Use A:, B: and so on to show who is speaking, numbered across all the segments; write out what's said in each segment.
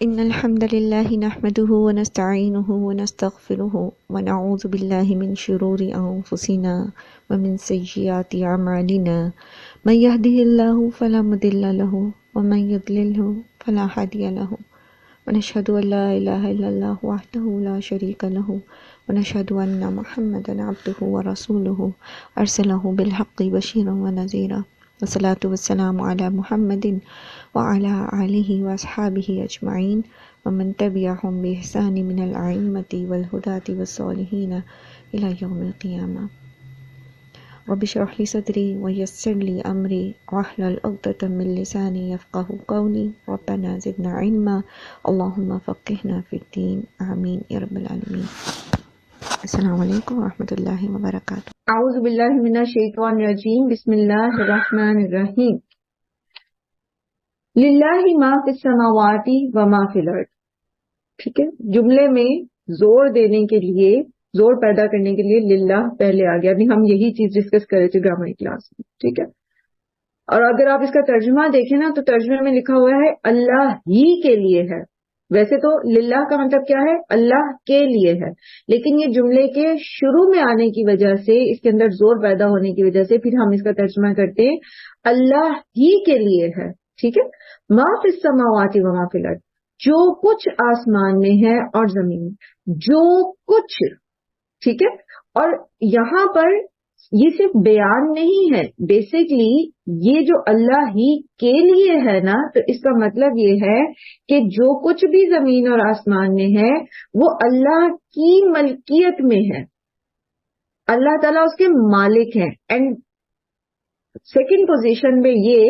A: إن الحمد لله نحمده ونستعينه ونستغفره ونعوذ بالله من شرور أنفسنا ومن سيئات أعمالنا من يهده الله فلا مضل له ومن يضلله فلا هادي له ونشهد أن لا إله إلا الله وحده لا شريك له ونشهد أن محمدا عبده ورسوله أرسله بالحق بشيرا ونذيرا والصلاة والسلام على محمد وعلى آلہ وأصحابہ اجمعین ومن تبعهم بإحسان من الأئمة والهداة والصالحین إلى يوم القیامہ۔ رب اشرح لي صدری ويسر لي أمری واحلل عقدة من لسانی يفقهوا قولی ربنا زدنا علما اللهم فقهنا في الدین آمین یا رب العالمین۔ السلام علیکم ورحمۃ اللہ وبرکاتہ۔
B: اعوذ باللہ من الشیطان الرجیم، بسم اللہ الرحمن الرحیم۔ للہ ما فی السماوات و ما فی الارض، ٹھیک ہے، جملے میں زور دینے کے لیے، زور پیدا کرنے کے لیے للہ پہلے آ گیا۔ ابھی ہم یہی چیز ڈسکس کر رہے تھے گرامر کلاس میں، ٹھیک ہے۔ اور اگر آپ اس کا ترجمہ دیکھیں نا تو ترجمے میں لکھا ہوا ہے اللہ ہی کے لیے ہے۔ ویسے تو للہ کا مطلب کیا ہے؟ اللہ کے لیے ہے، لیکن یہ جملے کے شروع میں آنے کی وجہ سے، اس کے اندر زور پیدا ہونے کی وجہ سے پھر ہم اس کا ترجمہ کرتے ہیں اللہ ہی کے لیے ہے، ٹھیک ہے۔ ما فی السماوات و ما فی الارض، جو کچھ آسمان میں ہے اور زمین میں، جو کچھ، ٹھیک ہے۔ اور یہاں پر یہ صرف بیان نہیں ہے، بیسکلی یہ جو اللہ ہی کے لیے ہے نا، تو اس کا مطلب یہ ہے کہ جو کچھ بھی زمین اور آسمان میں ہے وہ اللہ کی ملکیت میں ہے، اللہ تعالیٰ اس کے مالک ہیں۔ اینڈ سیکنڈ پوزیشن میں یہ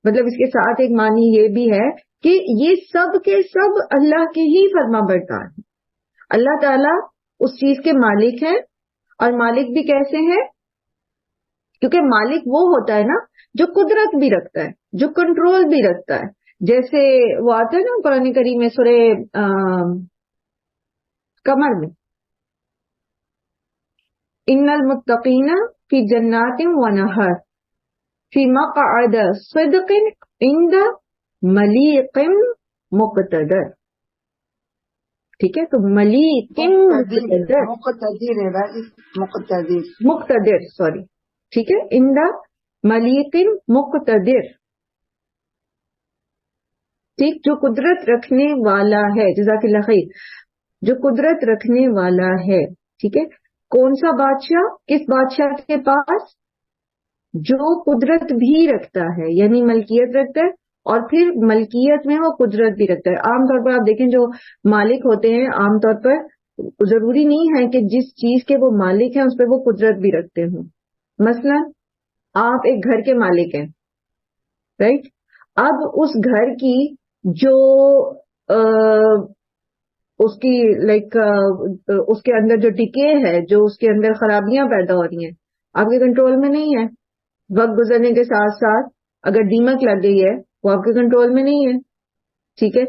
B: مطلب اس کے ساتھ ایک معنی یہ بھی ہے کہ یہ سب کے سب اللہ کے ہی فرما بردار ہیں۔ اللہ تعالیٰ اس چیز کے مالک ہیں، اور مالک بھی کیسے ہیں؟ کیونکہ مالک وہ ہوتا ہے نا جو قدرت بھی رکھتا ہے، جو کنٹرول بھی رکھتا ہے۔ جیسے وہ آتا ہے نا قرآن کریم میں سورہ قمر میں، ان المتقین فی جنات و نہر فی مقعد صدق عند ملیق مقتدر، ٹھیک ہے۔ تو ملیق مقتدر، سوری، ٹھیک ہے، عند ملیق مقتدر، ٹھیک، جو قدرت رکھنے والا ہے، جزاک اللہ خیر، جو قدرت رکھنے والا ہے، ٹھیک ہے۔ کون سا بادشاہ؟ کس بادشاہ کے پاس؟ جو قدرت بھی رکھتا ہے، یعنی ملکیت رکھتا ہے، اور پھر ملکیت میں وہ قدرت بھی رکھتا ہے۔ عام طور پر آپ دیکھیں جو مالک ہوتے ہیں، عام طور پر ضروری نہیں ہے کہ جس چیز کے وہ مالک ہیں اس پہ وہ قدرت بھی رکھتے ہوں۔ مثلا آپ ایک گھر کے مالک ہیں، رائٹ؟ اب اس گھر کی جو اس کی اس کے اندر جو ڈکے ہے، جو اس کے اندر خرابیاں پیدا ہو رہی ہیں، آپ کے کنٹرول میں نہیں ہے۔ وقت گزرنے کے ساتھ ساتھ اگر دیمک لگ گئی ہے، وہ آپ کے کنٹرول میں نہیں ہے، ٹھیک ہے۔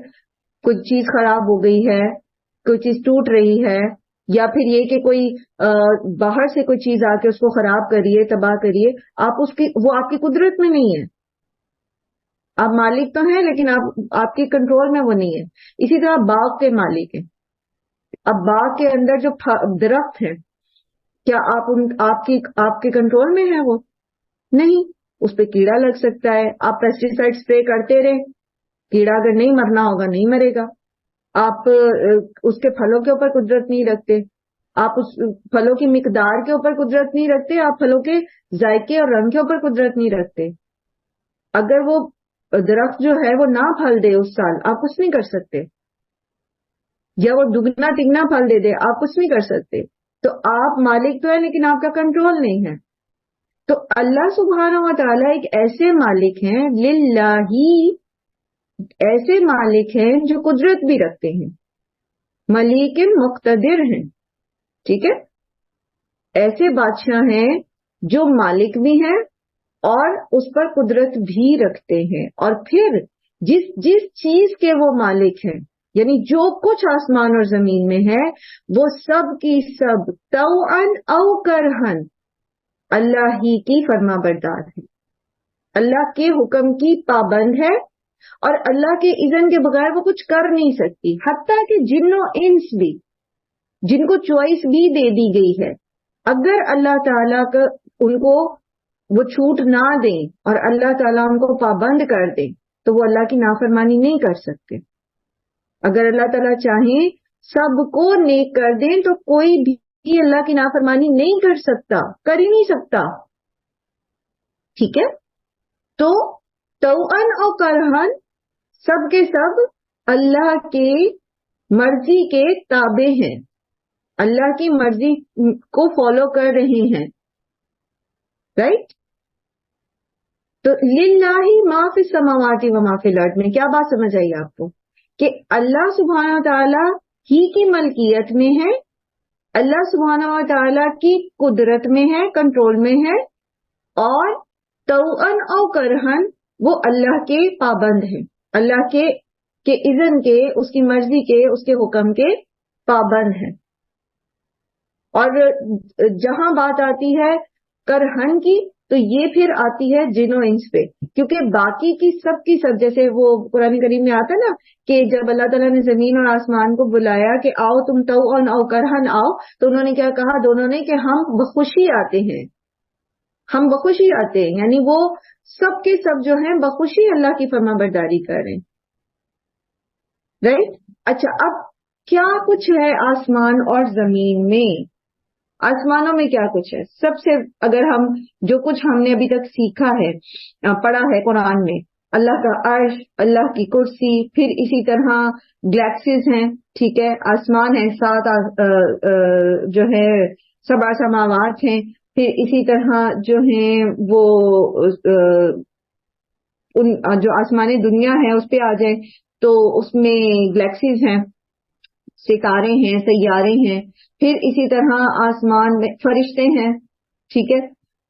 B: کوئی چیز خراب ہو گئی ہے، کوئی چیز ٹوٹ رہی ہے، یا پھر یہ کہ کوئی باہر سے کوئی چیز آ کے اس کو خراب کریے، تباہ کریے، وہ آپ کی قدرت میں نہیں ہے۔ آپ مالک تو ہیں لیکن آپ کے کنٹرول میں وہ نہیں ہے۔ اسی طرح باغ کے مالک ہیں۔ اب باغ کے اندر جو درخت ہیں، کیا آپ کے کنٹرول میں ہے؟ وہ نہیں، اس پہ کیڑا لگ سکتا ہے۔ آپ پیسٹی سائڈ اسپرے کرتے رہے، کیڑا اگر نہیں مرنا ہوگا نہیں مرے گا۔ آپ اس کے پھلوں کے اوپر قدرت نہیں رکھتے، آپ اس پھلوں کی مقدار کے اوپر قدرت نہیں رکھتے، آپ پھلوں کے ذائقے اور رنگ کے اوپر قدرت نہیں رکھتے۔ اگر وہ درخت جو ہے وہ نہ پھل دے اس سال، آپ کچھ نہیں کر سکتے، یا وہ دگنا تگنا پھل دے آپ کچھ نہیں کر سکتے۔ تو آپ مالک تو ہے لیکن آپ کا کنٹرول نہیں ہے۔ تو اللہ سبحانہ و تعالیٰ ایک ایسے مالک ہیں، للہ، ایسے مالک ہیں جو قدرت بھی رکھتے ہیں، ملیک مقتدر ہیں، ٹھیک ہے۔ ایسے بادشاہ ہیں جو مالک بھی ہیں اور اس پر قدرت بھی رکھتے ہیں، اور پھر جس چیز کے وہ مالک ہیں، یعنی جو کچھ آسمان اور زمین میں ہے، وہ سب کی سب طوعاً او کرہن اللہ ہی کی فرما بردار ہے، اللہ کے حکم کی پابند ہے، اور اللہ کے اذن کے بغیر وہ کچھ کر نہیں سکتی. حتیٰ کہ جن و انس بھی، جن کو چوائس بھی دے دی گئی ہے، اگر اللہ تعالیٰ کا ان کو وہ چھوٹ نہ دیں اور اللہ تعالیٰ ان کو پابند کر دیں تو وہ اللہ کی نافرمانی نہیں کر سکتے. اگر اللہ تعالیٰ چاہیں سب کو نیک کر دیں تو کوئی بھی اللہ کی نافرمانی نہیں کر سکتا، کر ہی نہیں سکتا. ٹھیک ہے؟ تو توأن اور کرہن سب کے سب اللہ کے مرضی کے تابع ہیں، اللہ کی مرضی کو فالو کر رہے ہیں. رائٹ؟ تو للہ ما فی السماوات و ما فی الارض میں کیا بات سمجھ آئی آپ کو؟ کہ اللہ سبحانہ و تعالی ہی کی ملکیت میں ہے، اللہ سبحانہ و تعالی کی قدرت میں ہے، کنٹرول میں ہے، اور توأن اور کرہن وہ اللہ کے پابند ہیں، اللہ کے اذن کے، اس کی مرضی کے، اس کے حکم کے پابند ہیں. اور جہاں بات آتی ہے کرہن کی تو یہ پھر آتی ہے جن و انس پہ، کیونکہ باقی کی سب جیسے وہ قرآن کریم میں آتا نا کہ جب اللہ تعالیٰ نے زمین اور آسمان کو بلایا کہ آؤ تم توأن او کرہن آؤ، تو انہوں نے کیا کہا دونوں نے کہ ہم بخوشی آتے ہیں، ہم بخوشی آتے ہیں، یعنی وہ سب کے سب جو ہیں بخوشی اللہ کی فرما برداری کر رہے ہیں. رائٹ؟ اچھا، اب کیا کچھ ہے آسمان اور زمین میں؟ آسمانوں میں کیا کچھ ہے؟ سب سے اگر ہم جو کچھ ہم نے ابھی تک سیکھا ہے، پڑھا ہے قرآن میں، اللہ کا عرش، اللہ کی کرسی، پھر اسی طرح گلیکسیز ہیں، ٹھیک ہے، آسمان ہے، سات جو ہے سبع سماوات ہیں، پھر اسی طرح جو ہیں وہ جو آسمانی دنیا ہے اس پہ آ جائیں تو اس میں گلیکسیز ہیں، ستارے ہیں، سیارے ہیں، پھر اسی طرح آسمان میں فرشتے ہیں، ٹھیک ہے،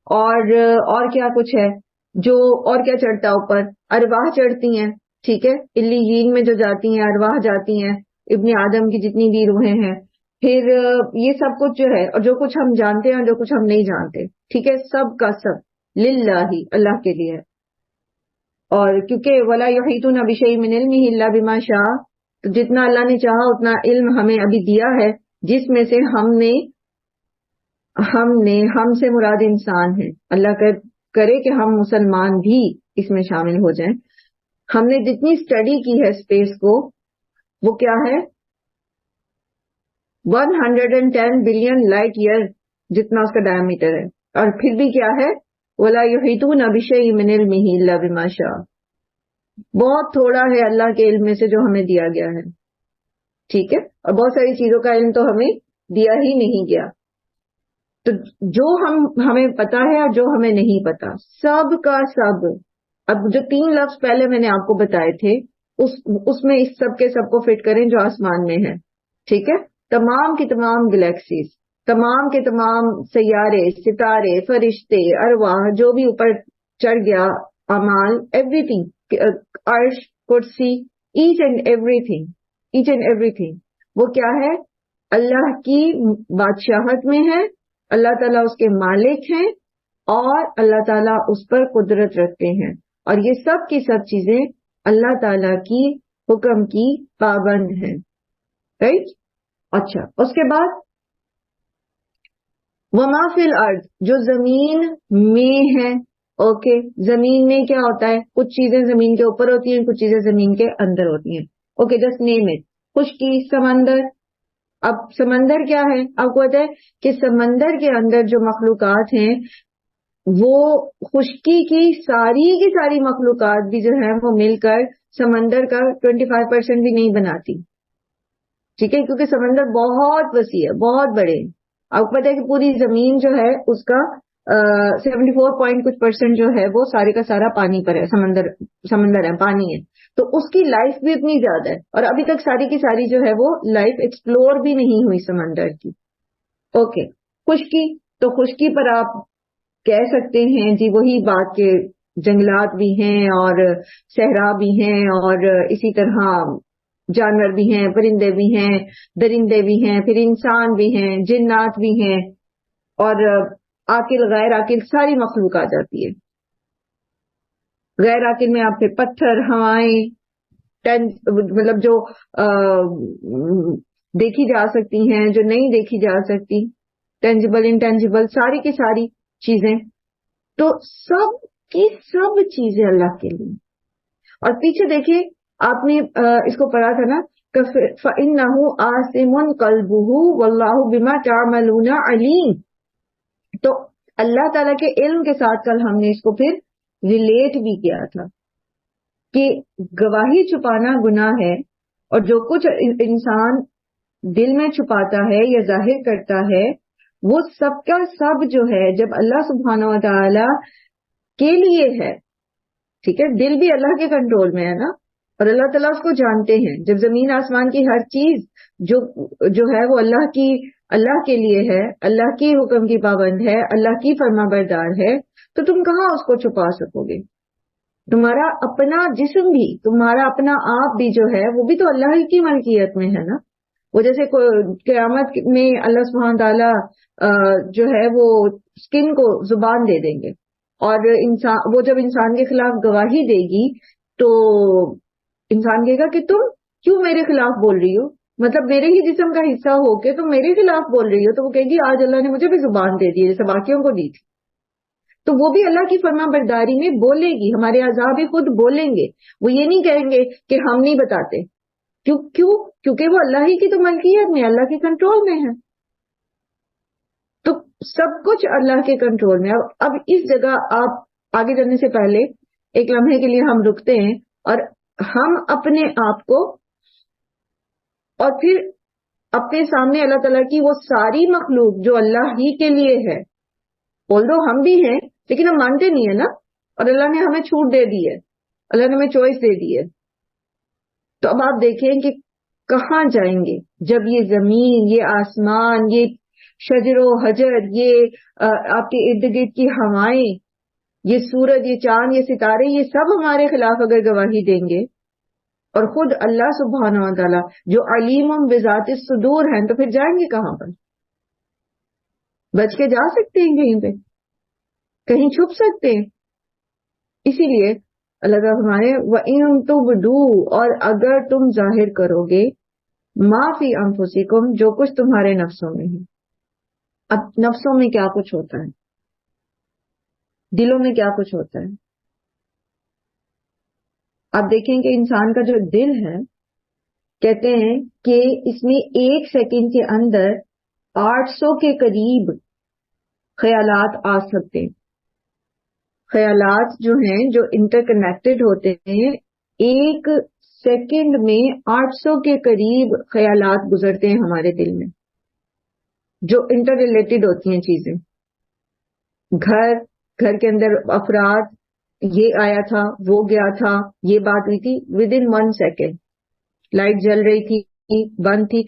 B: اور کیا کچھ ہے جو اور کیا چڑھتا ہے اوپر؟ ارواح چڑھتی ہیں، ٹھیک ہے، علیین میں جو جاتی ہیں ارواح جاتی ہیں، ابن آدم کی جتنی بھی روحیں ہیں، پھر یہ سب کچھ جو ہے، اور جو کچھ ہم جانتے ہیں جو کچھ ہم نہیں جانتے، ٹھیک ہے، سب کا سب للہ، اللہ کے لیے. اور کیونکہ ولا یحیطون بشیء من علمہ الا بما شاء، تو جتنا اللہ نے چاہا اتنا علم ہمیں ابھی دیا ہے، جس میں سے ہم سے مراد انسان ہے. اللہ کرے کہ ہم مسلمان بھی اس میں شامل ہو جائیں. ہم نے جتنی اسٹڈی کی ہے اسپیس کو وہ کیا ہے 110 بلین لائٹ ایئر جتنا اس کا ڈائمیٹر ہے، اور پھر بھی کیا ہے وَلَا يُحِيطُونَ بِشَيْءٍ مِّنْ عِلْمِهِ إِلَّا بِمَا شَاءَ. بہت تھوڑا ہے اللہ کے علم میں سے جو ہمیں دیا گیا ہے، ٹھیک ہے، اور بہت ساری چیزوں کا علم تو ہمیں دیا ہی نہیں گیا. تو جو ہمیں پتا ہے اور جو ہمیں نہیں پتا، سب کا سب. اب جو 3 لفظ پہلے میں نے آپ کو بتائے تھے اس میں اس سب کے سب کو فٹ کریں جو آسمان میں ہے، ٹھیک ہے، تمام کی تمام گلیکسیز، تمام کے تمام سیارے، ستارے، فرشتے، ارواح، جو بھی اوپر چڑھ گیا، اعمال، ایوری تھنگ، عرش، کرسی، ایچ اینڈ ایوری تھنگ وہ کیا ہے اللہ کی بادشاہت میں ہے. اللہ تعالیٰ اس کے مالک ہیں اور اللہ تعالیٰ اس پر قدرت رکھتے ہیں، اور یہ سب کی سب چیزیں اللہ تعالیٰ کی حکم کی پابند ہیں. رائٹ؟ اچھا، اس کے بعد وما فی الارض، جو زمین میں ہے. اوکے، زمین میں کیا ہوتا ہے؟ کچھ چیزیں زمین کے اوپر ہوتی ہیں، کچھ چیزیں زمین کے اندر ہوتی ہیں. Okay, just name it. خشکی، سمندر. اب سمندر کیا ہے؟ آپ کو پتا ہے کہ سمندر کے اندر جو مخلوقات ہیں وہ خشکی کی ساری مخلوقات بھی جو ہیں وہ مل کر سمندر کا 25% بھی نہیں بناتی. ٹھیک ہے، کیونکہ سمندر بہت وسیع ہے، بہت بڑے. آپ کو پتا ہے کہ پوری زمین جو ہے اس کا 74% جو ہے وہ سارے کا سارا پانی پر ہے، سمندر ہے، پانی ہے. تو اس کی لائف بھی اتنی زیادہ ہے، اور ابھی تک ساری کی ساری جو ہے وہ لائف ایکسپلور بھی نہیں ہوئی سمندر کی. اوکے، خشکی. تو خشکی پر آپ کہہ سکتے ہیں جی وہی بات کہ جنگلات بھی ہیں اور صحرا بھی ہیں، اور اسی طرح جانور بھی ہیں، پرندے بھی ہیں، درندے بھی ہیں، پھر انسان بھی ہیں، جنات بھی ہیں، اور عاقل غیر عاقل ساری مخلوق آ جاتی ہے. غیر عاقل میں آپ پھر پتھر، ہوائیں، مطلب جو دیکھی جا سکتی ہیں، جو نہیں دیکھی جا سکتی، ٹینجیبل انٹینجیبل، ساری کی ساری چیزیں، تو سب کی سب چیزیں اللہ کے لیے. اور پیچھے دیکھیے آپ نے اس کو پڑھا تھا نا، فَإِنَّهُ آسِمٌ قَلْبُهُ وَاللَّهُ بِمَا تَعْمَلُونَ عَلِيمٌ. تو اللہ تعالیٰ کے علم کے ساتھ کل ہم نے اس کو پھر ریلیٹ بھی کیا تھا کہ گواہی چھپانا گناہ ہے، اور جو کچھ انسان دل میں چھپاتا ہے یا ظاہر کرتا ہے وہ سب کا سب جو ہے جب اللہ سبحانہ و تعالی کے لیے ہے، ٹھیک ہے، دل بھی اللہ کے کنٹرول میں ہے نا، اور اللہ تعالیٰ اس کو جانتے ہیں. جب زمین آسمان کی ہر چیز جو ہے وہ اللہ کے لیے ہے، اللہ کی حکم کی پابند ہے، اللہ کی فرما بردار ہے، تو تم کہاں اس کو چھپا سکو گے؟ تمہارا اپنا جسم بھی، تمہارا اپنا آپ بھی جو ہے وہ بھی تو اللہ ہی کی ملکیت میں ہے نا. وہ جیسے قیامت میں اللہ سبحانہ تعالیٰ جو ہے وہ اسکن کو زبان دے دیں گے، اور وہ جب انسان کے خلاف گواہی دے گی تو انسان کہے گا کہ تم کیوں میرے خلاف بول رہی ہو، مطلب میرے ہی جسم کا حصہ ہو کے تم میرے خلاف بول رہی ہو. تو وہ کہے گی آج اللہ نے مجھے بھی زبان دے دی جیسے باقیوں کو دی تھی. تو وہ بھی اللہ کی فرما برداری میں بولے گی، ہمارے اعضاء بھی خود بولیں گے. وہ یہ نہیں کہیں گے کہ ہم نہیں بتاتے. کیونکہ وہ اللہ ہی کی تو ملکیت میں، اللہ کے کنٹرول میں ہے. تو سب کچھ اللہ کے کنٹرول میں. اب اس جگہ آپ آگے جانے سے پہلے ایک لمحے کے لیے ہم رکتے ہیں، اور ہم اپنے آپ کو اور پھر اپنے سامنے اللہ تعالیٰ کی وہ ساری مخلوق جو اللہ ہی کے لیے ہے، بول دو ہم بھی ہیں لیکن ہم مانتے نہیں ہیں نا، اور اللہ نے ہمیں چھوٹ دے دی ہے، اللہ نے ہمیں چوائس دے دی ہے. تو اب آپ دیکھیں کہ کہاں جائیں گے جب یہ زمین، یہ آسمان، یہ شجر و حجر، یہ آپ کے ارد گرد کی ہوائیں، یہ سورج، یہ چاند، یہ ستارے، یہ سب ہمارے خلاف اگر گواہی دیں گے، اور خود اللہ سبحانہ و تعالیٰ جو علیم بذات الصدور ہیں، تو پھر جائیں گے کہاں پر؟ بچ کے جا سکتے ہیں کہیں پہ؟ کہیں چھپ سکتے ہیں؟ اسی لیے اللہ تعالیٰ ہمارے وَإِن تُبْدُوا، اور اگر تم ظاہر کرو گے مَا فِي أَنفُسِكُمْ، جو کچھ تمہارے نفسوں میں ہے. اب نفسوں میں کیا کچھ ہوتا ہے، دلوں میں کیا کچھ ہوتا ہے؟ آپ دیکھیں کہ انسان کا جو دل ہے، کہتے ہیں کہ اس میں 1 سیکنڈ کے اندر 800 کے قریب خیالات آ سکتے ہیں. خیالات جو ہیں جو انٹر کنیکٹڈ ہوتے ہیں، 1 سیکنڈ میں 800 کے قریب خیالات گزرتے ہیں ہمارے دل میں، جو انٹر ریلیٹڈ ہوتی ہیں چیزیں. گھر کے اندر افراد، یہ آیا تھا، وہ گیا تھا، یہ بات ہوئی تھی، ود ان 1 سیکنڈ. لائٹ جل رہی تھی، بند تھی،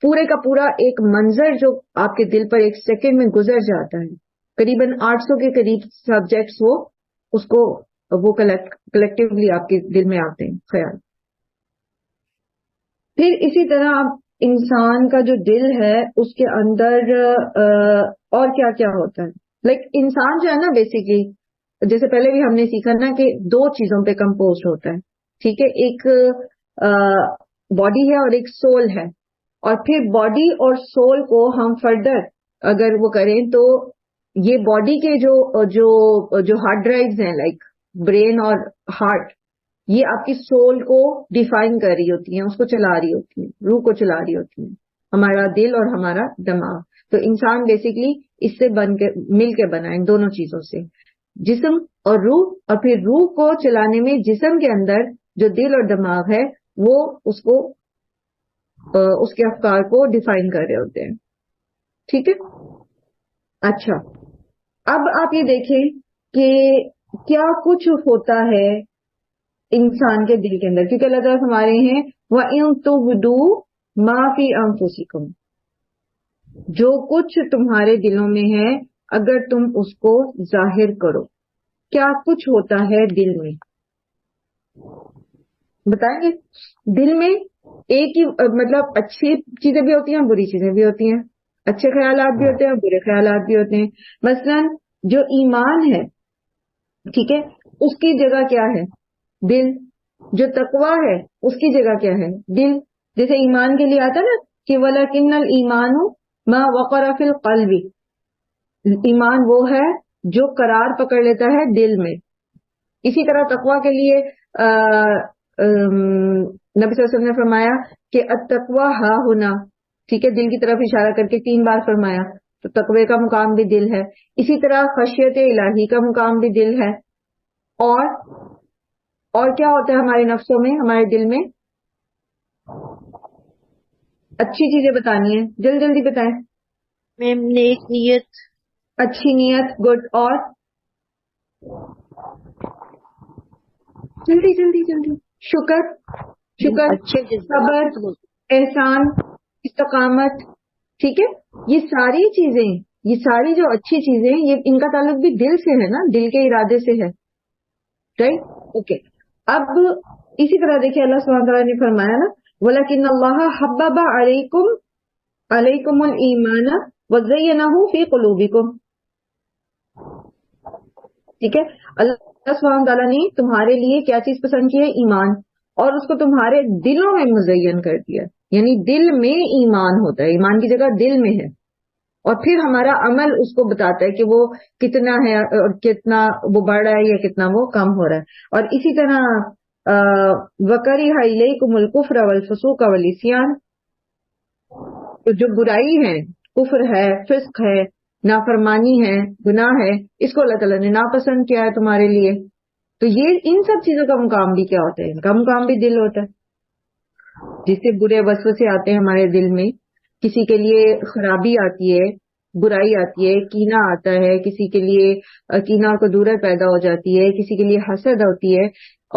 B: پورے کا پورا ایک منظر جو آپ کے دل پر 1 سیکنڈ میں گزر جاتا ہے. قریباً 800 کے قریب سبجیکٹس وہ کلیکٹیولی آپ کے دل میں آتے ہیں خیال. پھر اسی طرح انسان کا جو دل ہے اس کے اندر اور کیا کیا ہوتا ہے. انسان جو ہے نا، بیسیکلی جیسے پہلے بھی ہم نے سیکھا نا کہ 2 چیزوں پہ کمپوزڈ ہوتا ہے، ٹھیک ہے، ایک باڈی ہے اور ایک سول ہے. اور پھر باڈی اور سول کو ہم فردر اگر وہ کریں تو یہ باڈی کے جو ہارڈ ڈرائیوز ہیں، لائک برین اور ہارٹ، یہ آپ کی سول کو ڈیفائن کر رہی ہوتی ہیں، اس کو چلا رہی ہوتی ہیں، روح کو چلا رہی ہوتی ہیں، ہمارا دل اور ہمارا دماغ. تو انسان بیسیکلی اس سے مل کے بنا ان دونوں چیزوں سے، جسم اور روح. اور پھر روح کو چلانے میں جسم کے اندر جو دل اور دماغ ہے وہ اس کے افکار کو ڈیفائن کر رہے ہوتے ہیں. ٹھیک ہے، اچھا اب آپ یہ دیکھیں کہ کیا کچھ ہوتا ہے انسان کے دل کے اندر، کیونکہ اللہ تعالیٰ ہمارے ہیں وَإِن تُبْدُوا مَا فِي أَنفُسِكُمْ، جو کچھ تمہارے دلوں میں ہے اگر تم اس کو ظاہر کرو. کیا کچھ ہوتا ہے دل میں، بتائیں گے؟ دل میں ایک ہی مطلب اچھی چیزیں بھی ہوتی ہیں، بری چیزیں بھی ہوتی ہیں، اچھے خیالات بھی ہوتے ہیں، برے خیالات بھی ہوتے ہیں. مثلا جو ایمان ہے، ٹھیک ہے، اس کی جگہ کیا ہے؟ دل. جو تقوی ہے اس کی جگہ کیا ہے؟ دل. جیسے ایمان کے لیے آتا نا کہ وَلَكِنَّ الْإِيمَانُ مَا وَقَرَ فِي الْقَلْبِ، ایمان وہ ہے جو قرار پکڑ لیتا ہے دل میں. اسی طرح تقوی کے لیے نبی صلی اللہ علیہ وسلم نے فرمایا کہ التقوی ہا ہونا، ٹھیک ہے، دل کی طرف اشارہ کر کے 3 بار فرمایا. تو تقوی کا مقام بھی دل ہے. اسی طرح خشیت الہی کا مقام بھی دل ہے. اور کیا ہوتا ہے ہمارے نفسوں میں، ہمارے دل میں؟ اچھی چیزیں بتانی ہیں، جلدی بتائیں.
A: میم نیک نیت.
B: اچھی نیت، گڈ. اور جلدی. شکر،
A: اچھے
B: صبر،
A: جذبات.
B: احسان، استقامت. ٹھیک ہے، یہ ساری چیزیں، یہ ساری جو اچھی چیزیں، یہ ان کا تعلق بھی دل سے ہے نا، دل کے ارادے سے ہے. Right, okay. اب اسی طرح دیکھیے اللہ سبحانہ وتعالیٰ نے فرمایا نا وَلَكِنَّ اللَّهَ حَبَّبَ عَلَيْكُمُ الْإِيمَانَ وَزَيَّنَهُ فِي قُلُوبِكُمْ. ٹھیک ہے، اللہ سبحانہ وتعالیٰ نے تمہارے لیے کیا چیز پسند کی ہے؟ ایمان. اور اس کو تمہارے دلوں میں مزین کر دیا. یعنی دل میں ایمان ہوتا ہے، ایمان کی جگہ دل میں ہے. اور پھر ہمارا عمل اس کو بتاتا ہے کہ وہ کتنا ہے اور کتنا وہ بڑھ رہا ہے یا کتنا وہ کم ہو رہا ہے. اور اسی طرح وَكَرِهَ إِلَيْكُمُ الْكُفْرَ وَالْفُسُوقَ وَالْعِصْيَانَ، تو جو برائی ہے، کفر ہے، فسق ہے، نافرمانی ہے، گناہ ہے، اس کو اللہ تعالیٰ نے ناپسند کیا ہے تمہارے لیے. تو یہ ان سب چیزوں کا مقام بھی کیا ہوتا ہے؟ ان کا مقام بھی دل ہوتا ہے. جس سے برے وسوسے آتے ہیں ہمارے دل میں، کسی کے لیے خرابی آتی ہے، برائی آتی ہے، کینہ آتا ہے، کسی کے لیے کینہ اور کدورت پیدا ہو جاتی ہے، کسی کے لیے حسد ہوتی ہے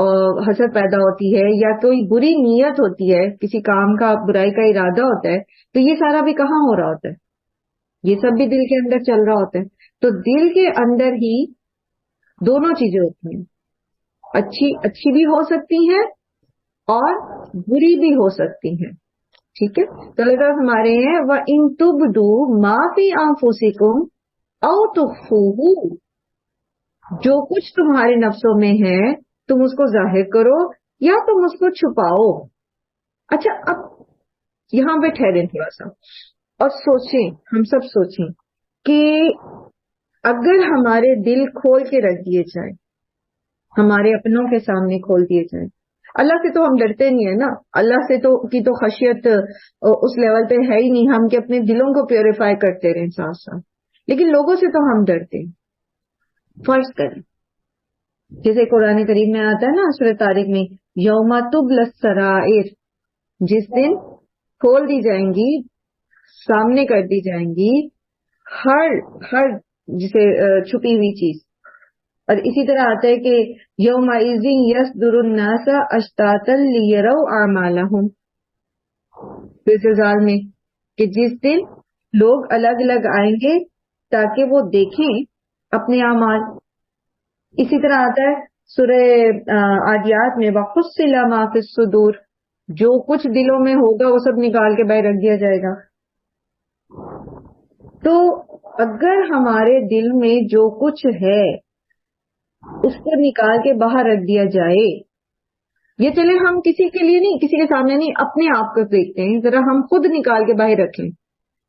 B: اور حسد پیدا ہوتی ہے، یا کوئی بری نیت ہوتی ہے، کسی کام کا برائی کا ارادہ ہوتا ہے. تو یہ سارا بھی کہاں ہو رہا ہوتا ہے؟ یہ سب بھی دل کے اندر چل رہا ہوتا ہے. تو دل کے اندر ہی دونوں چیزیں ہوتی ہیں، اچھی بھی ہو سکتی ہیں اور بری بھی ہو سکتی ہیں. ٹھیک ہے، تو اللہ تعالیٰ ہمارے ہیں وَإِن تُبْدُوا مَا فِي أَنفُسِكُمْ أَوْ تُخْفُوهُ، جو کچھ تمہارے نفسوں میں ہے تم اس کو ظاہر کرو یا تم اس کو چھپاؤ. اچھا، اب یہاں پہ ٹھہریں تھوڑا سا اور سوچیں، ہم سب سوچیں کہ اگر ہمارے دل کھول کے رکھ دیے جائیں، ہمارے اپنوں کے سامنے کھول دیے جائیں. اللہ سے تو ہم ڈرتے نہیں ہیں نا، اللہ سے تو خشیت اس لیول پہ ہے ہی نہیں، ہم کہ اپنے دلوں کو پیوریفائی کرتے رہیں ساتھ ساتھ. لیکن لوگوں سے تو ہم ڈرتے ہیں. فرض کریں جیسے قرآن کریم میں آتا ہے نا سورۃ طارق میں یوم تبلی السرائر، جس دن کھول دی جائیں گی، سامنے کر دی جائیں گی ہر جسے چھپی ہوئی چیز. اور اسی طرح آتا ہے کہ یومئذ یصدر الناس اشتاتا لیروا اعمالہم، زلزال میں کہ جس دن لوگ الگ الگ آئیں گے تاکہ وہ دیکھیں اپنے اعمال. اسی طرح آتا ہے سورہ عادیات میں وَحُصِّلَ مَا فِی الصُّدُورِ، جو کچھ دلوں میں ہوگا وہ سب نکال کے باہر رکھ دیا جائے گا. تو اگر ہمارے دل میں جو کچھ ہے اس کو نکال کے باہر رکھ دیا جائے، یہ چلے ہم کسی کے لیے نہیں، کسی کے سامنے نہیں، اپنے آپ کو دیکھتے ہیں، ذرا ہم خود نکال کے باہر رکھیں.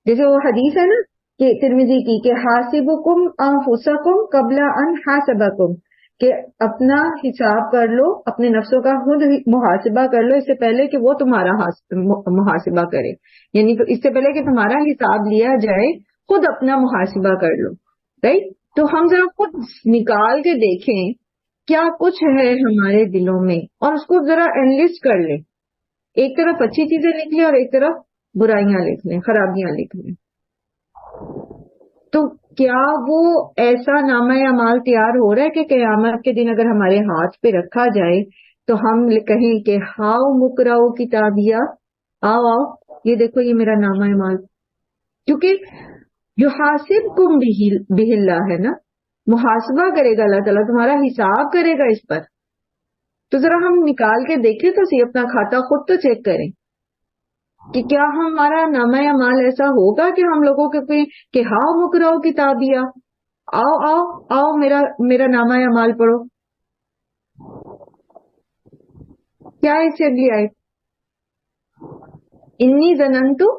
B: جیسے وہ حدیث ہے نا کہ ترمذی کی کہ حاسبکم انفسکم قبل ان حاسبکم، کہ اپنا حساب کر لو، اپنے نفسوں کا خود محاسبہ کر لو اس سے پہلے کہ وہ تمہارا محاسبہ کرے. یعنی تو اس سے پہلے کہ تمہارا حساب لیا جائے خود اپنا محاسبہ کر لو. رائٹ، تو ہم ذرا خود نکال کے دیکھیں کیا کچھ ہے ہمارے دلوں میں اور اس کو ذرا انلسٹ کر لیں. ایک طرف اچھی چیزیں لکھ لیں اور ایک طرف برائیاں لکھ لیں، خرابیاں لکھ لیں. تو کیا وہ ایسا نامہ اعمال تیار ہو رہا ہے کہ قیامت کے دن اگر ہمارے ہاتھ پہ رکھا جائے تو ہم کہیں کہ ہاؤ مقرؤ کتابیہ، آؤ یہ دیکھو یہ میرا نامہ اعمال. کیونکہ یحاسبکم بہ اللہ ہے نا، محاسبہ کرے گا اللہ تعالیٰ، تمہارا حساب کرے گا اس پر. تو ذرا ہم نکال کے دیکھیں تو صحیح، اپنا کھاتا خود تو چیک کریں کہ کیا ہمارا نامہ اعمال ایسا ہوگا کہ ہم لوگوں کے کہ ہاؤ مقرؤ کتابیہ، آؤ میرا نامہ اعمال پڑھو. کیا ہے اس سے اگلی آیت؟ انی ظننتو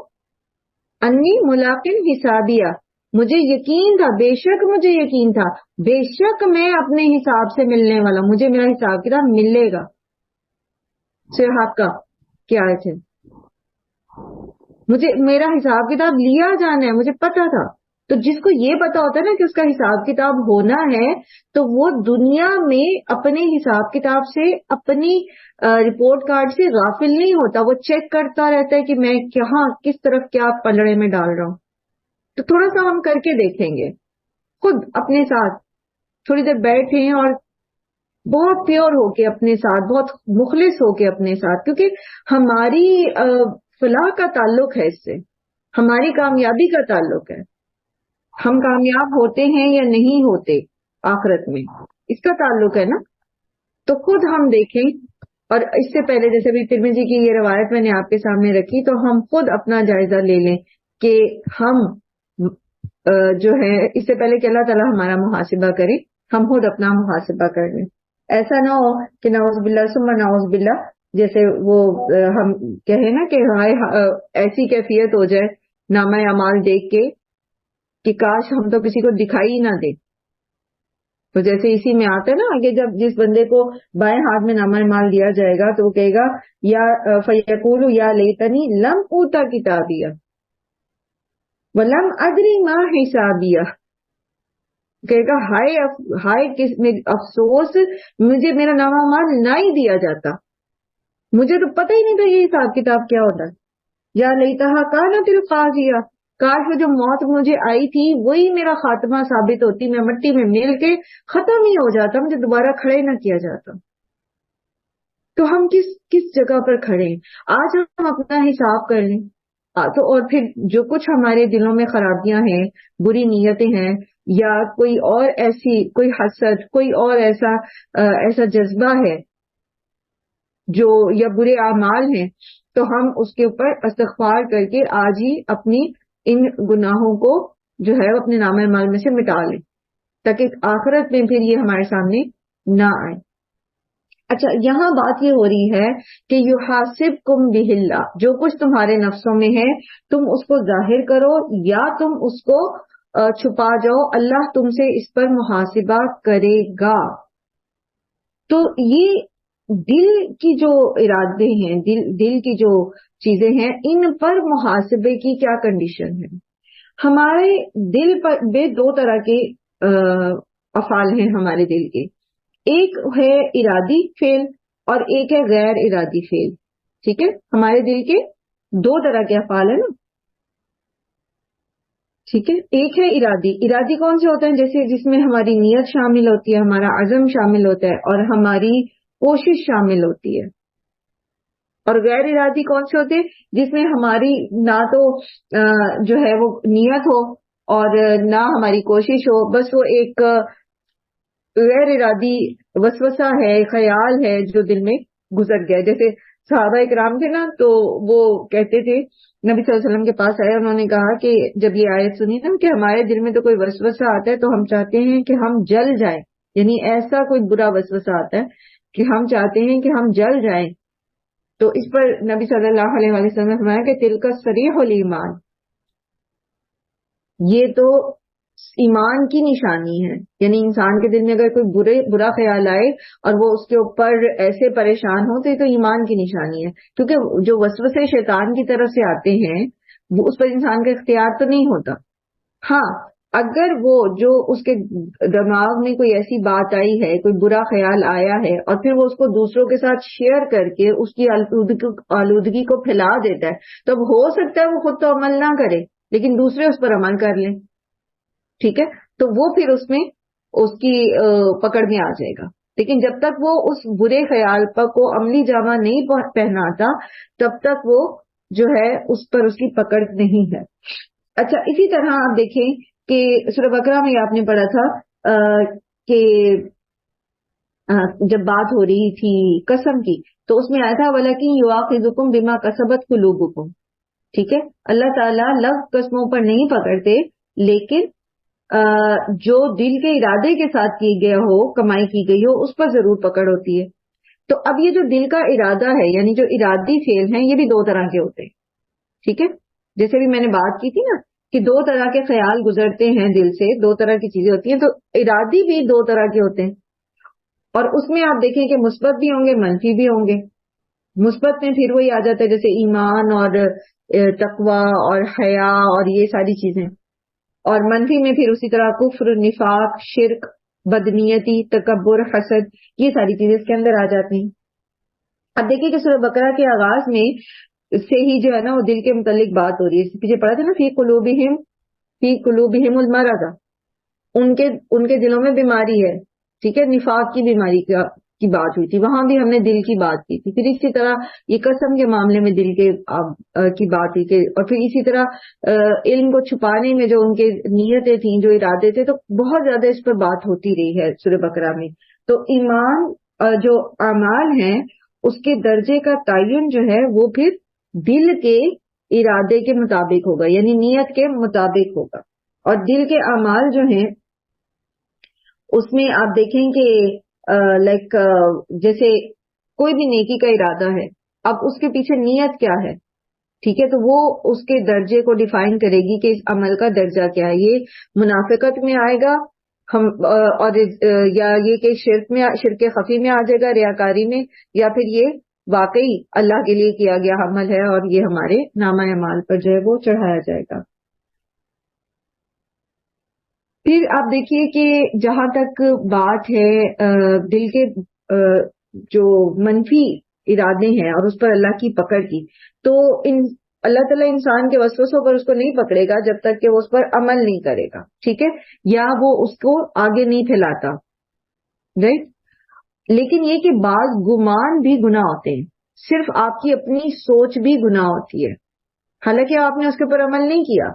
B: انی ملاقن حسابیہ، مجھے یقین تھا، بے شک مجھے یقین تھا، بے شک میں اپنے حساب سے ملنے والا، مجھے میرا حساب کتاب ملے گا. صحاب کا کیا ہے؟ مجھے میرا حساب کتاب لیا جانا ہے، مجھے پتا تھا. تو جس کو یہ پتا ہوتا ہے نا کہ اس کا حساب کتاب ہونا ہے، تو وہ دنیا میں اپنے حساب کتاب سے، اپنی رپورٹ کارڈ سے غافل نہیں ہوتا. وہ چیک کرتا رہتا ہے کہ میں کہاں کس طرف کیا پلڑے میں ڈال رہا ہوں. تو تھوڑا سا ہم کر کے دیکھیں گے خود اپنے ساتھ، تھوڑی دیر بیٹھیں اور بہت پیور ہو کے اپنے ساتھ، بہت مخلص ہو کے اپنے ساتھ، کیونکہ ہماری فلاح کا تعلق ہے اس سے، ہماری کامیابی کا تعلق ہے. ہم کامیاب ہوتے ہیں یا نہیں ہوتے آخرت میں، اس کا تعلق ہے نا. تو خود ہم دیکھیں، اور اس سے پہلے جیسے بھی ترمذی کی یہ روایت میں نے آپ کے سامنے رکھی، تو ہم خود اپنا جائزہ لے لیں کہ ہم جو ہے، اس سے پہلے کہ اللہ تعالیٰ ہمارا محاسبہ کرے، ہم خود اپنا محاسبہ کر لیں. ایسا نہ ہو کہ نعوذ باللہ ثم نعوذ باللہ، جیسے وہ ہم کہیں نا کہ ایسی کیفیت ہو جائے نامہ اعمال دیکھ کے کہ کاش ہم تو کسی کو دکھائی ہی نہ دے. تو جیسے اسی میں آتا ہے نا کہ جب جس بندے کو بائیں ہاتھ میں نامہ اعمال دیا جائے گا تو وہ کہے گا یا فیقول یا لیتنی لم اوتا کتابیہ ولم ادری ما حسابیہ، کہے گا ہائے کس میں افسوس، مجھے میرا نامہ اعمال نہ ہی دیا جاتا، مجھے تو پتہ ہی نہیں تھا یہ حساب کتاب کیا ہوتا ہے. یا لیتہا کانت القاضیہ، کاش وہ جو موت مجھے آئی تھی وہی میرا خاتمہ ثابت ہوتی، میں مٹی میں مل کے ختم ہی ہو جاتا، مجھے دوبارہ کھڑے نہ کیا جاتا. تو ہم کس جگہ پر کھڑے ہیں؟ آج ہم اپنا حساب کر لیں. تو اور پھر جو کچھ ہمارے دلوں میں خرابیاں ہیں، بری نیتیں ہیں، یا کوئی اور ایسی کوئی حسد، کوئی اور ایسا جذبہ ہے جو، یا برے اعمال ہیں، تو ہم اس کے اوپر استغفار کر کے آج ہی اپنی ان گناہوں کو جو ہے اپنے نامہ اعمال میں سے مٹا لیں، تاکہ آخرت میں پھر یہ ہمارے سامنے نہ آئے. اچھا، یہاں بات یہ ہو رہی ہے کہ یحاسبکم بہ اللہ، جو کچھ تمہارے نفسوں میں ہے تم اس کو ظاہر کرو یا تم اس کو چھپا جاؤ، اللہ تم سے اس پر محاسبہ کرے گا. تو یہ دل کی جو ارادے ہیں، دل کی جو چیزیں ہیں، ان پر محاسبے کی کیا کنڈیشن ہے؟ ہمارے دل پر بے دو طرح کے افعال ہیں ہمارے دل کے، ایک ہے ارادی فعل اور ایک ہے غیر ارادی فعل. ٹھیک ہے، ہمارے دل کے دو طرح کے افعال ہیں نا. ٹھیک ہے، ایک ہے ارادی کون سے ہوتے ہیں؟ جیسے جس میں ہماری نیت شامل ہوتی ہے، ہمارا عزم شامل ہوتا ہے اور ہماری کوشش شامل ہوتی ہے. اور غیر ارادی کون سے ہوتے ہیں؟ جس میں ہماری نہ تو جو ہے وہ نیت ہو اور نہ ہماری کوشش ہو، بس وہ ایک غیر ارادی وسوسہ ہے، خیال ہے جو دل میں گزر گیا. جیسے صحابہ اکرام تھے نا، تو وہ کہتے تھے، نبی صلی اللہ علیہ وسلم کے پاس آئے، انہوں نے کہا کہ جب یہ آیت سنی نا کہ ہمارے دل میں تو کوئی وسوسہ آتا ہے تو ہم چاہتے ہیں کہ ہم جل جائیں، یعنی ایسا کوئی برا وسوسہ آتا ہے کہ ہم چاہتے ہیں کہ ہم جل جائیں. تو اس پر نبی صلی اللہ علیہ وسلم نے فرمایا کہ تلک صریح الایمان، یہ تو ایمان کی نشانی ہے. یعنی انسان کے دل میں اگر کوئی برا خیال آئے اور وہ اس کے اوپر ایسے پریشان ہو تو یہ تو ایمان کی نشانی ہے، کیونکہ جو وسوسے شیطان کی طرف سے آتے ہیں وہ اس پر انسان کا اختیار تو نہیں ہوتا. ہاں، اگر وہ جو اس کے دماغ میں کوئی ایسی بات آئی ہے، کوئی برا خیال آیا ہے اور پھر وہ اس کو دوسروں کے ساتھ شیئر کر کے اس کی آلودگی کو پھیلا دیتا ہے، تو اب ہو سکتا ہے وہ خود تو عمل نہ کرے لیکن دوسرے اس پر عمل کر لیں. ٹھیک ہے، تو وہ پھر اس میں اس کی پکڑ میں آ جائے گا. لیکن جب تک وہ اس برے خیال کو عملی جامہ نہیں پہناتا تب تک وہ جو ہے اس پر اس کی پکڑ نہیں ہے. اچھا، اسی طرح آپ دیکھیں کہ سورہ بقرہ میں آپ نے پڑھا تھا کہ جب بات ہو رہی تھی قسم کی تو اس میں آیا تھا وَلَكِنْ يُؤَاخِذُكُم بِمَا كَسَبَتْ قُلُوبُكُم. ٹھیک ہے، اللہ تعالیٰ لفظ قسموں پر نہیں پکڑتے، لیکن جو دل کے ارادے کے ساتھ کی گیا ہو، کمائی کی گئی ہو، اس پر ضرور پکڑ ہوتی ہے. تو اب یہ جو دل کا ارادہ ہے یعنی جو ارادی فعل ہیں یہ بھی دو طرح کے ہوتے ہیں. ٹھیک ہے, جیسے بھی میں نے بات کی تھی نا کہ دو طرح کے خیال گزرتے ہیں دل سے, دو طرح کی چیزیں ہوتی ہیں, تو ارادی بھی دو طرح کے ہوتے ہیں. اور اس میں آپ دیکھیں کہ مثبت بھی ہوں گے منفی بھی ہوں گے. مثبت میں پھر وہی آ جاتا ہے جیسے ایمان اور تقوی اور حیا اور یہ ساری چیزیں, اور منفی میں پھر اسی طرح کفر, نفاق, شرک, بدنیتی, تکبر, حسد, یہ ساری چیزیں اس کے اندر آ جاتی ہیں. اب دیکھیے کہ سورہ بقرہ کے آغاز میں سے ہی جو ہے نا وہ دل کے متعلق بات ہو رہی ہے. پیچھے پڑھا تھا نا فی قلوبہم المرض, ان کے دلوں میں بیماری ہے. ٹھیک ہے, نفاق کی بیماری کی بات ہوئی تھی, وہاں بھی ہم نے دل کی بات کی تھی. پھر اسی طرح یہ قسم کے معاملے میں دل کی بات ہوئی تھی, اور پھر اسی طرح علم کو چھپانے میں جو ان کے نیتیں تھیں, جو ارادے تھے, تو بہت زیادہ اس پر بات ہوتی رہی ہے سورہ بقرہ میں. تو ایمان جو اعمال ہیں اس کے درجے کا تعین جو ہے وہ پھر دل کے ارادے کے مطابق ہوگا, یعنی نیت کے مطابق ہوگا. اور دل کے اعمال جو ہیں اس میں آپ دیکھیں کہ لائک جیسے کوئی بھی نیکی کا ارادہ ہے, اب اس کے پیچھے نیت کیا ہے, ٹھیک ہے, تو وہ اس کے درجے کو ڈیفائن کرے گی کہ اس عمل کا درجہ کیا ہے. یہ منافقت میں آئے گا اور یا یہ کہ شرک خفی میں آ جائے گا, ریاکاری میں, یا پھر یہ واقعی اللہ کے لیے کیا گیا عمل ہے اور یہ ہمارے نامہ اعمال پر جو ہے وہ چڑھایا جائے گا. پھر آپ دیکھیے کہ جہاں تک بات ہے دل کے جو منفی ارادے ہیں اور اس پر اللہ کی پکڑ کی, تو اللہ تعالیٰ انسان کے وسوسوں پر اس کو نہیں پکڑے گا جب تک کہ وہ اس پر عمل نہیں کرے گا. ٹھیک ہے, یا وہ اس کو آگے نہیں پھیلاتا, رائٹ. لیکن یہ کہ بعض گمان بھی گناہ ہوتے ہیں, صرف آپ کی اپنی سوچ بھی گناہ ہوتی ہے, حالانکہ آپ نے اس کے اوپر عمل نہیں کیا.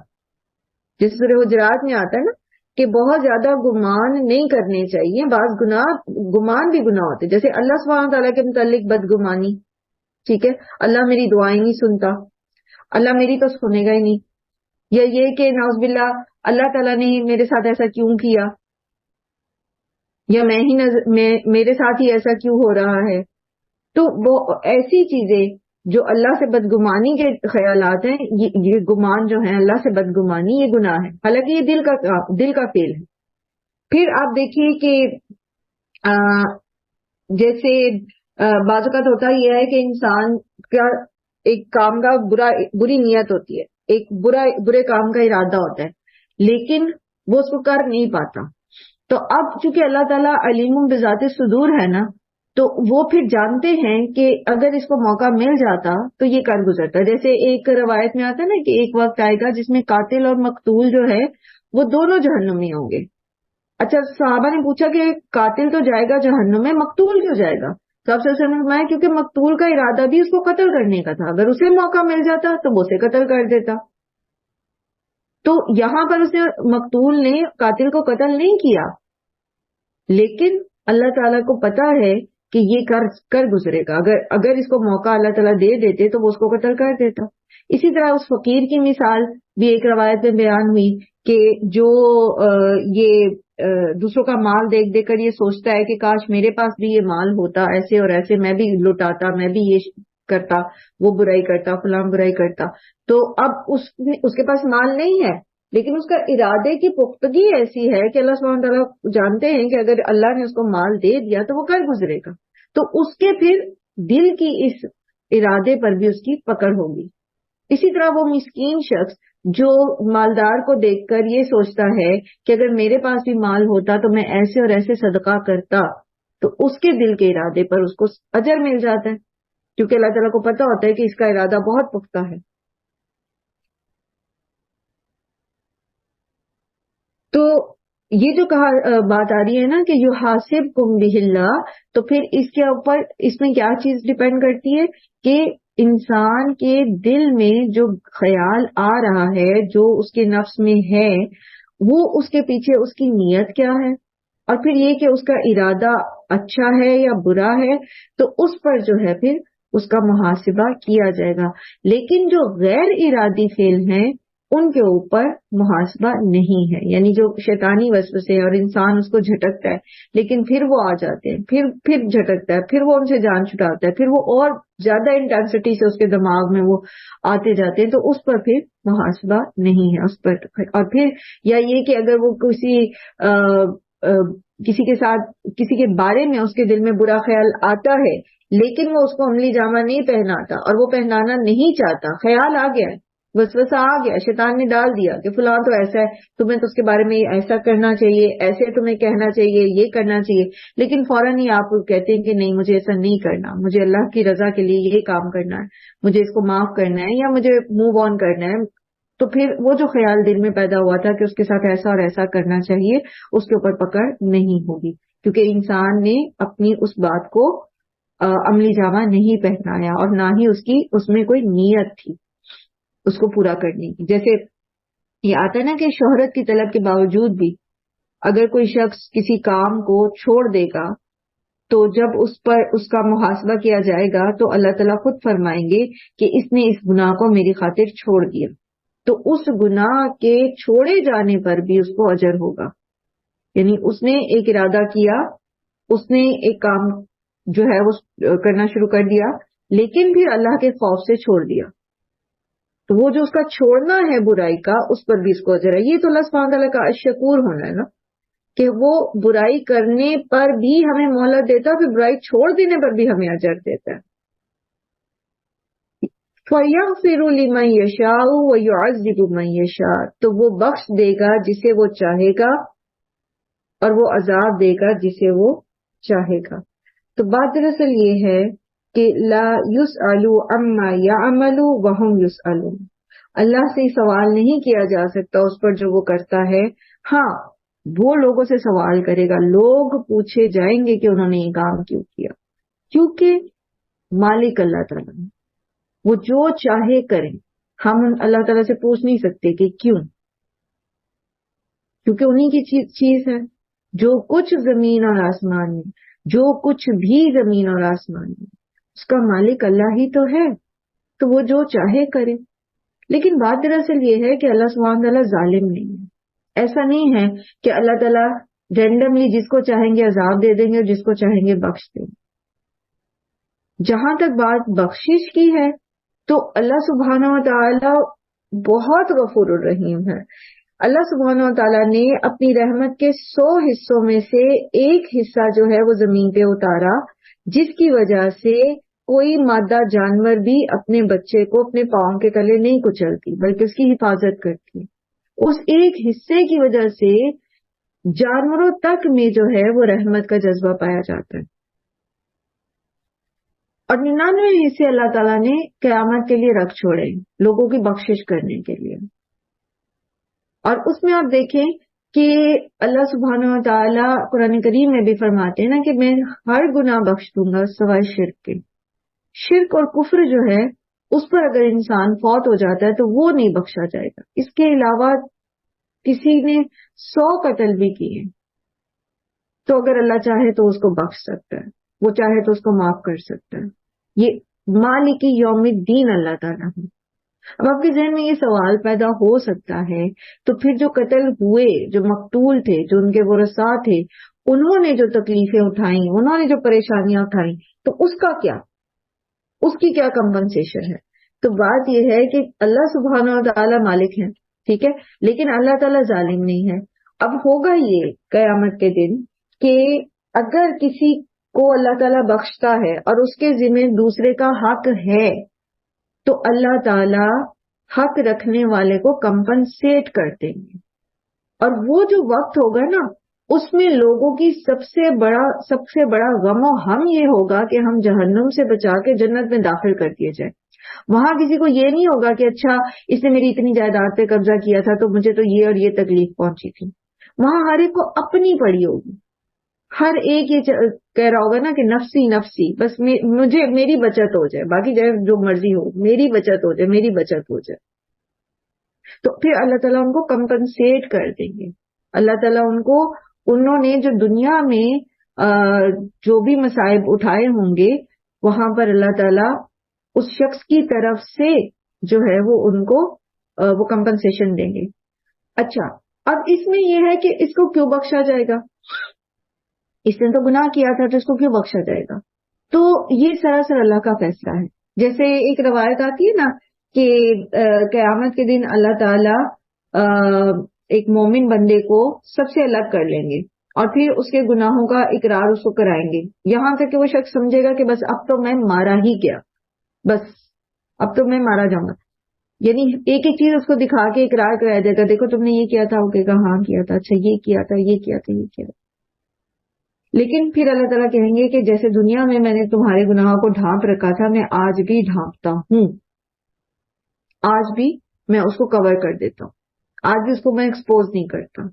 B: جس سورہ حجرات میں آتا ہے نا کہ بہت زیادہ گمان نہیں کرنے چاہیے, بعض گمان بھی گناہ ہوتے ہیں, جیسے اللہ سبحانہ تعالیٰ کے متعلق بدگمانی. ٹھیک ہے, اللہ میری دعائیں نہیں سنتا, اللہ میری تو سنے گا ہی نہیں, یا یہ کہ نعوذ باللہ اللہ تعالیٰ نے میرے ساتھ ایسا کیوں کیا, یا میرے ساتھ ہی ایسا کیوں ہو رہا ہے. تو وہ ایسی چیزیں جو اللہ سے بدگمانی کے خیالات ہیں, یہ گمان جو ہیں اللہ سے بدگمانی, یہ گناہ ہے, حالانکہ یہ دل کا فعل ہے. پھر آپ دیکھیے کہ جیسے بعض اوقات ہوتا یہ ہے کہ انسان کا ایک کام کا بری نیت ہوتی ہے, ایک برے کام کا ارادہ ہوتا ہے, لیکن وہ اس کو کر نہیں پاتا. تو اب چونکہ اللہ تعالیٰ علیم بذات صدور ہے نا, تو وہ پھر جانتے ہیں کہ اگر اس کو موقع مل جاتا تو یہ کر گزرتا. جیسے ایک روایت میں آتا ہے نا کہ ایک وقت آئے گا جس میں قاتل اور مقتول جو ہے وہ دونوں جہنم میں ہوں گے. اچھا, صحابہ نے پوچھا کہ قاتل تو جائے گا جہنم میں, مقتول کیوں جائے گا؟ تو آپ سے فرمایا کیونکہ مقتول کا ارادہ بھی اس کو قتل کرنے کا تھا, اگر اسے موقع مل جاتا تو وہ اسے قتل کر دیتا. تو یہاں پر اس نے مقتول نے قاتل کو قتل نہیں کیا, لیکن اللہ تعالیٰ کو پتا ہے کہ یہ کر گزرے گا, اگر اس کو موقع اللہ تعالیٰ دے دیتے تو وہ اس کو قتل کر دیتا. اسی طرح اس فقیر کی مثال بھی ایک روایت میں بیان ہوئی کہ جو یہ دوسروں کا مال دیکھ دیکھ کر یہ سوچتا ہے کہ کاش میرے پاس بھی یہ مال ہوتا, ایسے اور ایسے میں بھی لٹاتا, میں بھی یہ کرتا, وہ برائی کرتا, فلاں برائی کرتا. تو اب اس کے پاس مال نہیں ہے, لیکن اس کا ارادے کی پختگی ایسی ہے کہ اللہ سبحانہ تعالیٰ جانتے ہیں کہ اگر اللہ نے اس کو مال دے دیا تو وہ کر گزرے گا. تو اس کے پھر دل کی اس ارادے پر بھی اس کی پکڑ ہوگی. اسی طرح وہ مسکین شخص جو مالدار کو دیکھ کر یہ سوچتا ہے کہ اگر میرے پاس بھی مال ہوتا تو میں ایسے اور ایسے صدقہ کرتا, تو اس کے دل کے ارادے پر اس کو اجر مل جاتا ہے, کیونکہ اللہ تعالیٰ کو پتا ہوتا ہے کہ اس کا ارادہ بہت پختہ ہے. تو یہ جو بات آ رہی ہے نا کہ یحاسبکم بہ اللہ, تو پھر اس کے اوپر اس میں کیا چیز ڈیپینڈ کرتی ہے کہ انسان کے دل میں جو خیال آ رہا ہے, جو اس کے نفس میں ہے, وہ اس کے پیچھے اس کی نیت کیا ہے, اور پھر یہ کہ اس کا ارادہ اچھا ہے یا برا ہے, تو اس پر جو ہے پھر اس کا محاسبہ کیا جائے گا. لیکن جو غیر ارادی فعل ہیں ان کے اوپر محاسبہ نہیں ہے. یعنی جو شیطانی وسوسے ہیں اور انسان اس کو جھٹکتا ہے لیکن پھر وہ آ جاتے ہیں, پھر جھٹکتا ہے, پھر وہ ان سے جان چھڑاتا ہے, پھر وہ اور زیادہ انٹینسٹی سے اس کے دماغ میں وہ آتے جاتے ہیں, تو اس پر پھر محاسبہ نہیں ہے اس پر. اور پھر یا یہ کہ اگر وہ کسی کے ساتھ کسی کے بارے میں اس کے دل میں برا خیال آتا ہے لیکن وہ اس کو عملی جامہ نہیں پہناتا اور وہ پہنانا نہیں چاہتا, خیال آ گیا ہے, وسوسہ آ گیا, شیطان نے ڈال دیا کہ فلاں تو ایسا ہے, تمہیں تو اس کے بارے میں ایسا کرنا چاہیے, ایسے تمہیں کہنا چاہیے, یہ کرنا چاہیے, لیکن فوراً ہی آپ کہتے ہیں کہ نہیں مجھے ایسا نہیں کرنا, مجھے اللہ کی رضا کے لیے یہ کام کرنا ہے, مجھے اس کو معاف کرنا ہے یا مجھے موو آن کرنا ہے. تو پھر وہ جو خیال دل میں پیدا ہوا تھا کہ اس کے ساتھ ایسا اور ایسا کرنا چاہیے, اس کے اوپر پکڑ نہیں ہوگی, کیونکہ انسان نے اپنی اس بات کو عملی جامہ نہیں پہنایا اور نہ ہی اس میں کوئی نیت تھی اس کو پورا کرنے کی. جیسے یہ آتا ہے نا کہ شہرت کی طلب کے باوجود بھی اگر کوئی شخص کسی کام کو چھوڑ دے گا تو جب اس پر اس کا محاسبہ کیا جائے گا تو اللہ تعالیٰ خود فرمائیں گے کہ اس نے اس گناہ کو میری خاطر چھوڑ دیا, تو اس گناہ کے چھوڑے جانے پر بھی اس کو اجر ہوگا. یعنی اس نے ایک ارادہ کیا, اس نے ایک کام جو ہے وہ کرنا شروع کر دیا لیکن پھر اللہ کے خوف سے چھوڑ دیا, تو وہ جو اس کا چھوڑنا ہے برائی کا اس پر بھی اس کو اجر ہے. یہ تو اللہ سبحانہ تعالیٰ کا اشکور ہونا ہے نا کہ وہ برائی کرنے پر بھی ہمیں مہلت دیتا ہے, پھر برائی چھوڑ دینے پر بھی ہمیں اجر دیتا ہے. فَيَغْفِرُ لِمَن يَشَاءُ وَيُعَذِّبُ مَن يَشَاءُ, تو وہ بخش دے گا جسے وہ چاہے گا اور وہ عذاب دے گا جسے وہ چاہے گا. تو بات دراصل یہ ہے کہ لا یسأل عما یعمل وہم یسألون, اللہ سے سوال نہیں کیا جا سکتا اس پر جو وہ کرتا ہے. ہاں وہ لوگوں سے سوال کرے گا, لوگ پوچھے جائیں گے کہ انہوں نے یہ کام کیوں کیا, کیونکہ مالک اللہ تعالیٰ ہے, وہ جو چاہے کریں. ہم اللہ تعالیٰ سے پوچھ نہیں سکتے کہ کیوں, کیونکہ انہی کی چیز ہے. جو کچھ زمین اور آسمان میں, جو کچھ بھی زمین اور آسمان میں, اس کا مالک اللہ ہی تو ہے, تو وہ جو چاہے کرے. لیکن بات دراصل یہ ہے کہ اللہ سبحانہ تعالیٰ ظالم نہیں ہے. ایسا نہیں ہے کہ اللہ تعالیٰ رینڈملی جس کو چاہیں گے عذاب دے دیں گے اور جس کو چاہیں گے بخش دیں گے. جہاں تک بات بخشش کی ہے تو اللہ سبحانہ و تعالیٰ بہت غفور الرحیم ہے. اللہ سبحانہ و تعالیٰ نے اپنی رحمت کے 100 حصوں میں سے ایک حصہ جو ہے وہ زمین پہ اتارا, جس کی وجہ سے کوئی مادہ جانور بھی اپنے بچے کو اپنے پاؤں کے تلے نہیں کچلتی بلکہ اس کی حفاظت کرتی. اس ایک حصے کی وجہ سے جانوروں تک میں جو ہے وہ رحمت کا جذبہ پایا جاتا ہے. اور 99 حصے اللہ تعالیٰ نے قیامت کے لیے رکھ چھوڑے لوگوں کی بخشش کرنے کے لیے. اور اس میں آپ دیکھیں کہ اللہ سبحانہ و تعالیٰ قرآن کریم میں بھی فرماتے ہیں نا کہ میں ہر گناہ بخش دوں گا سوائے شرک کے. شرک اور کفر جو ہے اس پر اگر انسان فوت ہو جاتا ہے تو وہ نہیں بخشا جائے گا. اس کے علاوہ کسی نے 100 قتل بھی کیے تو اگر اللہ چاہے تو اس کو بخش سکتا ہے, وہ چاہے تو اس کو معاف کر سکتا ہے. یہ مالک یوم الدین اللہ تعالیٰ ہے. اب آپ کے ذہن میں یہ سوال پیدا ہو سکتا ہے تو پھر جو قتل ہوئے, جو مقتول تھے, جو ان کے ورثاء تھے, انہوں نے جو تکلیفیں اٹھائیں, انہوں نے جو پریشانیاں اٹھائیں, تو اس کا کیا, اس کی کیا کمپنسیشن ہے؟ تو بات یہ ہے کہ اللہ سبحانہ و تعالیٰ مالک ہیں, ٹھیک ہے, لیکن اللہ تعالیٰ ظالم نہیں ہے. اب ہوگا یہ قیامت کے دن کہ اگر کسی کو اللہ تعالیٰ بخشتا ہے اور اس کے ذمہ دوسرے کا حق ہے تو اللہ تعالیٰ حق رکھنے والے کو کمپنسیٹ کر دیں گے. اور وہ جو وقت ہوگا نا اس میں لوگوں کی سب سے بڑا غم و ہم یہ ہوگا کہ ہم جہنم سے بچا کے جنت میں داخل کر دیے جائیں. وہاں کسی کو یہ نہیں ہوگا کہ اچھا اس نے میری اتنی جائیداد پہ قبضہ کیا تھا تو مجھے تو یہ اور یہ تکلیف پہنچی تھی. وہاں ہر ایک کو اپنی پڑی ہوگی, ہر ایک یہ کہہ رہا ہوگا نا کہ نفسی نفسی, بس مجھے میری بچت ہو جائے, باقی جائے جو مرضی ہو, میری بچت ہو جائے, میری بچت ہو جائے. تو پھر اللہ تعالیٰ ان کو کمپنسیٹ کر دیں گے. اللہ تعالیٰ انہوں نے جو دنیا میں جو بھی مصائب اٹھائے ہوں گے وہاں پر اللہ تعالیٰ اس شخص کی طرف سے جو ہے وہ ان کو وہ کمپنسیشن دیں گے. اچھا اب اس میں یہ ہے کہ اس کو کیوں بخشا جائے گا؟ اس نے تو گناہ کیا تھا تو اس کو کیوں بخشا جائے گا؟ تو یہ سراسر اللہ کا فیصلہ ہے. جیسے ایک روایت آتی ہے نا کہ قیامت کے دن اللہ تعالی ایک مومن بندے کو سب سے الگ کر لیں گے اور پھر اس کے گناہوں کا اقرار اس کو کرائیں گے، یہاں تک کہ وہ شخص سمجھے گا کہ بس اب تو میں مارا ہی گیا، بس اب تو میں مارا جاؤں گا. یعنی ایک ایک چیز اس کو دکھا کے اقرار کرایا جائے گا، دیکھو تم نے یہ کیا تھا، وہ کہے گا ہاں کیا تھا، اچھا یہ کیا تھا، یہ کیا تھا، یہ کیا تھا. لیکن پھر اللہ تعالیٰ کہیں گے کہ جیسے دنیا میں میں نے تمہارے گناہوں کو ڈھانپ رکھا تھا، میں آج بھی ڈھانپتا ہوں، آج بھی میں اس کو کور کر دیتا ہوں، آج بھی اس کو میں ایکسپوز نہیں کرتا.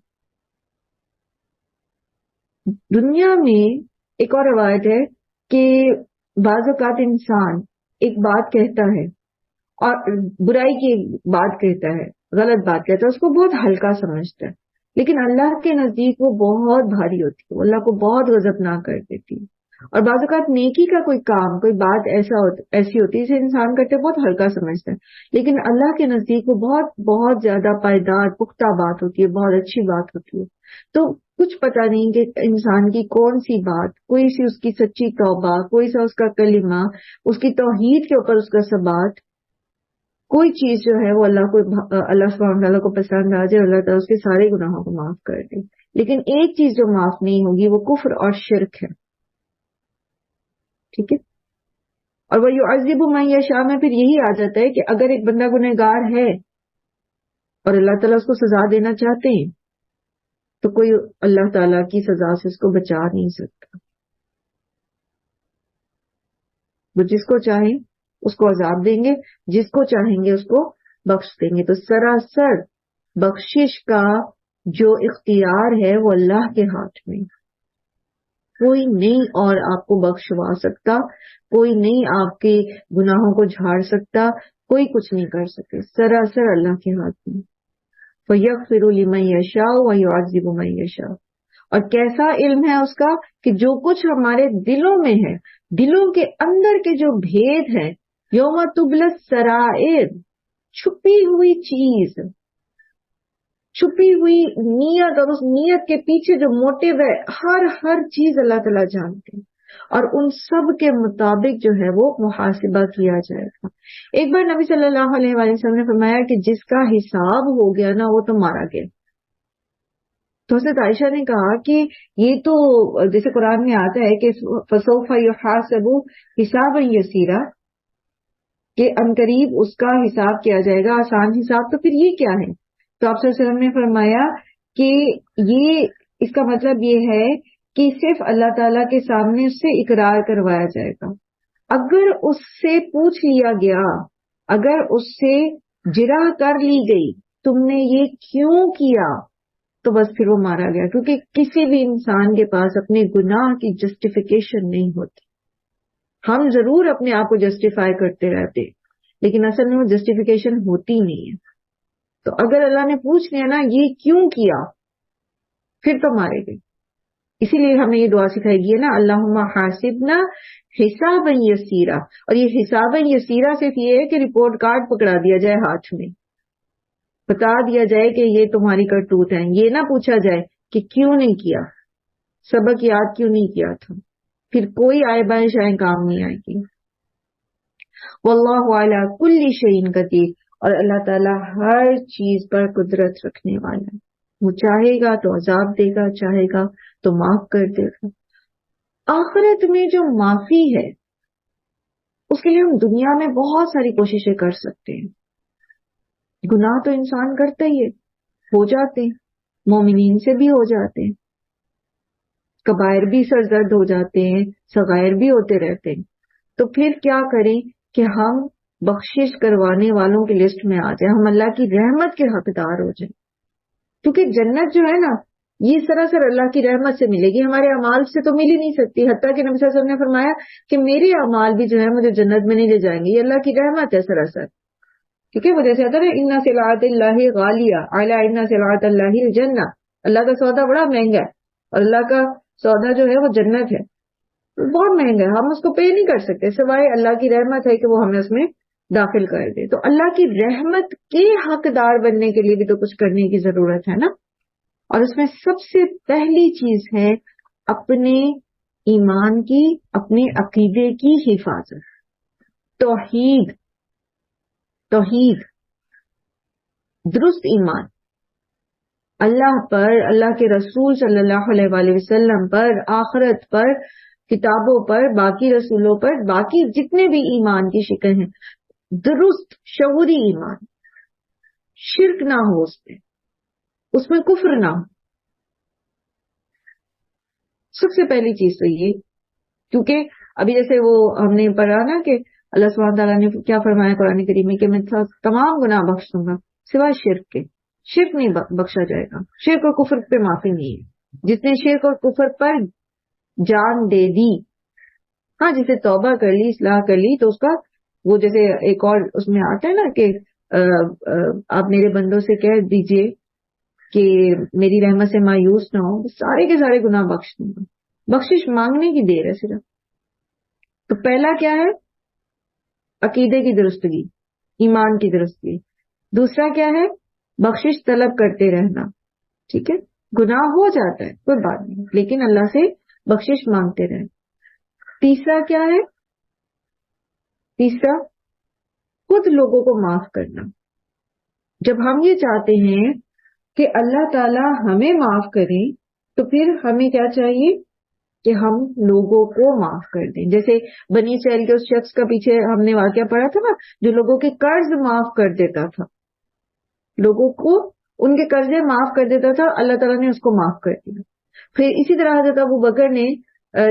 B: دنیا میں ایک اور روایت ہے کہ بعض اوقات انسان ایک بات کہتا ہے اور برائی کی بات کہتا ہے، غلط بات کہتا ہے، اس کو بہت ہلکا سمجھتا ہے، لیکن اللہ کے نزدیک وہ بہت بھاری ہوتی ہے، وہ اللہ کو بہت غضبناک کر دیتی ہے. اور بعض اوقات نیکی کا کوئی کام، کوئی بات ایسی ہوتی ہے جسے انسان کرتے بہت ہلکا سمجھتا ہے، لیکن اللہ کے نزدیک وہ بہت بہت زیادہ پائیدار پختہ بات ہوتی ہے، بہت اچھی بات ہوتی ہے. تو کچھ پتہ نہیں کہ انسان کی کون سی بات، کوئی سی اس کی سچی توبہ، کوئی سا اس کا کلمہ، اس کی توحید کے اوپر اس کا ثبات، کوئی چیز جو ہے وہ اللہ سبحانہ تعالیٰ کو پسند آ جائے، اللہ تعالیٰ اس کے سارے گناہوں کو معاف کر دے. لیکن ایک چیز جو معاف نہیں ہوگی وہ کفر اور شرک ہے. ٹھیک ہے. اور وہ یعذب من یشاء میں پھر یہی آ جاتا ہے کہ اگر ایک بندہ گنہگار ہے اور اللہ تعالیٰ اس کو سزا دینا چاہتے ہیں تو کوئی اللہ تعالیٰ کی سزا سے اس کو بچا نہیں سکتا. وہ جس کو چاہیں اس کو عذاب دیں گے، جس کو چاہیں گے اس کو بخش دیں گے. تو سراسر بخشش کا جو اختیار ہے وہ اللہ کے ہاتھ میں، کوئی نہیں اور آپ کو بخشوا سکتا، کوئی نہیں آپ کے گناہوں کو جھاڑ سکتا، کوئی کچھ نہیں کر سکے، سراسر اللہ کے ہاتھ میں. فَيَغْفِرُ لِمَن يَشَاءُ وَيُعَذِّبُ مَن يَشَاءُ. اور کیسا علم ہے اس کا کہ جو کچھ ہمارے دلوں میں ہے، دلوں کے اندر کے جو بھید ہیں، یوم تبلی السرائر، چھپی ہوئی چیز، چھپی ہوئی نیت، اور اس نیت کے پیچھے جو موٹیو ہے، ہر چیز اللہ تعالیٰ جانتے ہیں، اور ان سب کے مطابق جو ہے وہ محاسبہ کیا جائے گا. ایک بار نبی صلی اللہ علیہ وآلہ وسلم نے فرمایا کہ جس کا حساب ہو گیا نا وہ تو مارا گیا. تو حضرت عائشہ نے کہا کہ یہ تو جیسے قرآن میں آتا ہے کہ فسوف یحاسب حسابا یسیرا، کہ عنقریب اس کا حساب کیا جائے گا آسان حساب. تو پھر یہ کیا ہے؟ تو آپ صلی اللہ علیہ وسلم نے فرمایا کہ یہ اس کا مطلب یہ ہے کہ صرف اللہ تعالیٰ کے سامنے اس سے اقرار کروایا جائے گا. اگر اس سے پوچھ لیا گیا، اگر اس سے جرح کر لی گئی تم نے یہ کیوں کیا، تو بس پھر وہ مارا گیا. کیونکہ کسی بھی انسان کے پاس اپنے گناہ کی جسٹیفیکیشن نہیں ہوتی. ہم ضرور اپنے آپ کو جسٹیفائی کرتے رہتے لیکن اصل میں وہ جسٹیفیکیشن ہوتی نہیں ہے. تو اگر اللہ نے پوچھ لیا نا یہ کیوں کیا، پھر تو مارے گئے. اسی لیے ہمیں یہ دعا سکھائی گئی ہے نا، اللہم حاسبنا حسابا یسیرا. اور یہ حسابا یسیرا صرف یہ ہے کہ رپورٹ کارڈ پکڑا دیا جائے ہاتھ میں، بتا دیا جائے کہ یہ تمہاری کرتوت ہیں، یہ نہ پوچھا جائے کہ کیوں نہیں کیا، سبق یاد کیوں نہیں کیا تھا. پھر کوئی آئے بائیں شائیں کام نہیں آئے گی. واللہ علی کل شیء قدیر. اور اللہ تعالیٰ ہر چیز پر قدرت رکھنے والا ہے. وہ چاہے گا تو عذاب دے گا، چاہے گا تو معاف کر دے گا. آخرت میں جو معافی ہے اس کے لیے ہم دنیا میں بہت ساری کوششیں کر سکتے ہیں. گناہ تو انسان کرتا ہی ہے، ہو جاتے ہیں، مومنین سے بھی ہو جاتے ہیں، کبائر بھی سرزد ہو جاتے ہیں، صغائر بھی ہوتے رہتے ہیں. تو پھر کیا کریں کہ ہم بخشش کروانے والوں کی لسٹ میں آ جائیں، ہم اللہ کی رحمت کے حقدار ہو جائیں. کیونکہ جنت جو ہے نا یہ سراسر اللہ کی رحمت سے ملے گی، ہمارے اعمال سے تو مل ہی نہیں سکتی. حتیٰ کہ نبی صلی اللہ علیہ وسلم نے فرمایا کہ میرے اعمال بھی جو ہے مجھے جنت میں نہیں لے جائیں گے، یہ اللہ کی رحمت ہے سراسر. کیونکہ وہ جیسے آتا ہے ان سلعۃ اللہ غالیہ اعلیٰ ان سلعۃ اللہ الجنہ، اللہ کا سودا بڑا مہنگا ہے اور اللہ کا سودا جو ہے وہ جنت ہے، بہت مہنگا ہے، ہم اس کو پے نہیں کر سکتے سوائے اللہ کی رحمت ہے کہ وہ ہمیں اس میں داخل کر دے. تو اللہ کی رحمت کے حقدار بننے کے لیے بھی تو کچھ کرنے کی ضرورت ہے نا. اور اس میں سب سے پہلی چیز ہے اپنے ایمان کی، اپنے عقیدے کی حفاظت. توحید درست ایمان، اللہ پر، اللہ کے رسول صلی اللہ علیہ وآلہ وسلم پر، آخرت پر، کتابوں پر، باقی رسولوں پر، باقی جتنے بھی ایمان کی شکل ہیں، درست شعوری ایمان، شرک نہ ہو اس میں کفر نہ ہو. سب سے پہلی چیز تو یہ، کیونکہ ابھی جیسے وہ ہم نے پڑھا نا کہ اللہ سبحانہ تعالیٰ نے کیا فرمایا قرآن کریم میں کہ میں تمام گناہ بخش دوں گا سوائے شرک کے. شرک نہیں بخشا جائے گا، شرک اور کفر پہ معافی نہیں ہے. جس نے شرک اور کفر پر جان دے دی، ہاں جسے توبہ کر لی، اصلاح کر لی، تو اس کا وہ جیسے ایک اور اس میں آتا ہے نا کہ آپ میرے بندوں سے کہہ دیجئے کہ میری رحمت سے مایوس نہ ہو، سارے کے سارے گناہ بخش دوں گا. بخشش مانگنے کی دیر ہے صرف. تو پہلا کیا ہے؟ عقیدے کی درستگی، ایمان کی درستگی. دوسرا کیا ہے؟ بخشش طلب کرتے رہنا. ٹھیک ہے، گناہ ہو جاتا ہے کوئی بات نہیں، لیکن اللہ سے بخشش مانگتے رہیں. تیسرا کیا ہے؟ تیسرا خود لوگوں کو معاف کرنا. جب ہم یہ چاہتے ہیں کہ اللہ تعالی ہمیں معاف کرے تو پھر ہمیں کیا چاہیے کہ ہم لوگوں کو معاف کر دیں. جیسے بنی اسرائیل کے اس شخص کا پیچھے ہم نے واقعہ پڑھا تھا نا، جو لوگوں کے قرض معاف کر دیتا تھا، لوگوں کو ان کے قرضے معاف کر دیتا تھا، اللہ تعالیٰ نے اس کو معاف کر دیا. پھر اسی طرح حضرت ابو بکر نے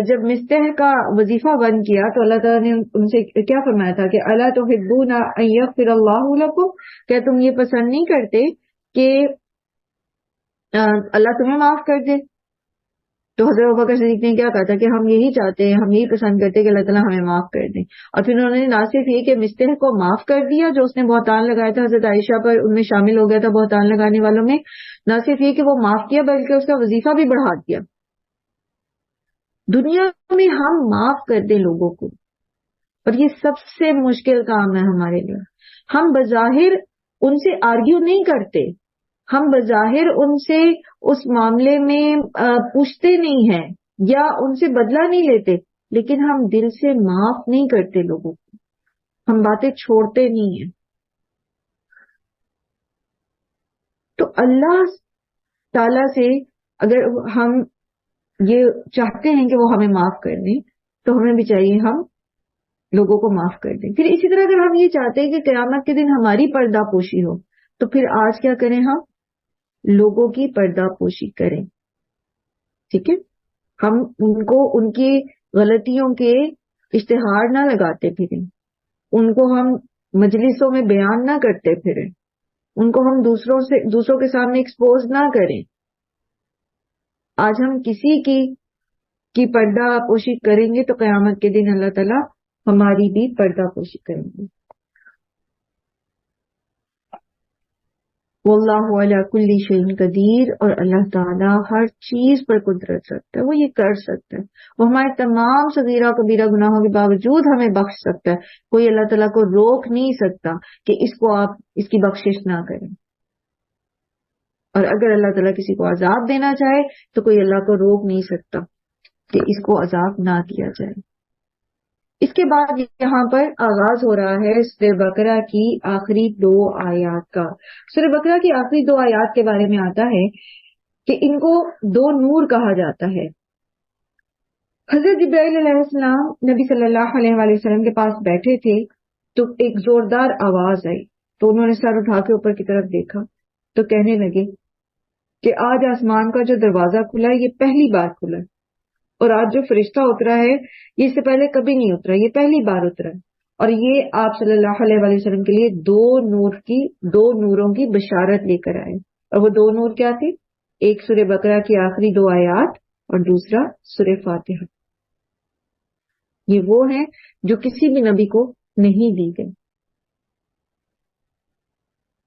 B: جب مستح کا وظیفہ بند کیا تو اللہ تعالیٰ نے ان سے کیا فرمایا تھا کہ الا تحبون ان یغفر اللہ لکم، کیا تم یہ پسند نہیں کرتے کہ اللہ تمہیں معاف کر دے؟ تو حضرت ابوبکر صدیق نے کیا کہا تھا کہ ہم یہی چاہتے ہیں، ہم یہی پسند کرتے ہیں کہ اللہ تعالیٰ ہمیں معاف کر دیں. اور پھر انہوں نے نہ صرف یہ کہ مستح کو معاف کر دیا جو اس نے بہتان لگایا تھا حضرت عائشہ پر، ان میں شامل ہو گیا تھا بہتان لگانے والوں میں، نہ صرف یہ کہ وہ معاف کیا بلکہ اس کا وظیفہ بھی بڑھا دیا. دنیا میں ہم معاف کر دیں لوگوں کو، اور یہ سب سے مشکل کام ہے ہمارے لیے. ہم بظاہر ان سے آرگیو نہیں کرتے، ہم بظاہر ان سے اس معاملے میں پوچھتے نہیں ہیں یا ان سے بدلہ نہیں لیتے، لیکن ہم دل سے معاف نہیں کرتے لوگوں کو، ہم باتیں چھوڑتے نہیں ہیں. تو اللہ تعالی سے اگر ہم یہ چاہتے ہیں کہ وہ ہمیں معاف کر دیں تو ہمیں بھی چاہیے ہم لوگوں کو معاف کر دیں. پھر اسی طرح اگر ہم یہ چاہتے ہیں کہ قیامت کے دن ہماری پردہ پوشی ہو تو پھر آج کیا کریں؟ ہم لوگوں کی پردہ پوشی کریں. ٹھیک ہے، ہم ان کو ان کی غلطیوں کے اشتہار نہ لگاتے پھریں، ان کو ہم مجلسوں میں بیان نہ کرتے پھریں، ان کو ہم دوسروں کے سامنے ایکسپوز نہ کریں. آج ہم کسی کی پردہ پوشی کریں گے تو قیامت کے دن اللہ تعالیٰ ہماری بھی پردہ پوشی کریں گے. واللہ علی کل شیء قدیر، اور اللہ تعالیٰ ہر چیز پر قدرت رکھتا ہے، وہ یہ کر سکتا ہے. وہ ہمارے تمام صغیرہ کبیرہ گناہوں کے باوجود ہمیں بخش سکتا ہے. کوئی اللہ تعالیٰ کو روک نہیں سکتا کہ اس کو آپ اس کی بخشش نہ کریں. اور اگر اللہ تعالیٰ کسی کو عذاب دینا چاہے تو کوئی اللہ کو روک نہیں سکتا کہ اس کو عذاب نہ کیا جائے. اس کے بعد یہاں پر آغاز ہو رہا ہے سورہ بقرہ کی آخری 2 آیات کا. سورہ بقرہ کی آخری 2 آیات کے بارے میں آتا ہے کہ ان کو 2 نور کہا جاتا ہے. حضرت جبرائیل علیہ السلام نبی صلی اللہ علیہ وآلہ وسلم کے پاس بیٹھے تھے تو ایک زوردار آواز آئی، تو انہوں نے سر اٹھا کے اوپر کی طرف دیکھا تو کہنے لگے کہ آج آسمان کا جو دروازہ کھلا ہے یہ پہلی بار کھلا ہے، اور آج جو فرشتہ اترا ہے یہ اس سے پہلے کبھی نہیں اترا، یہ پہلی بار اترا ہے. اور یہ آپ صلی اللہ علیہ وآلہ وسلم کے لیے 2 نوروں کی بشارت لے کر آئے. اور وہ 2 نور کیا تھے؟ ایک سورہ بقرہ کی آخری 2 آیات اور دوسرا سورہ فاتحہ. یہ وہ ہیں جو کسی بھی نبی کو نہیں دی گئی.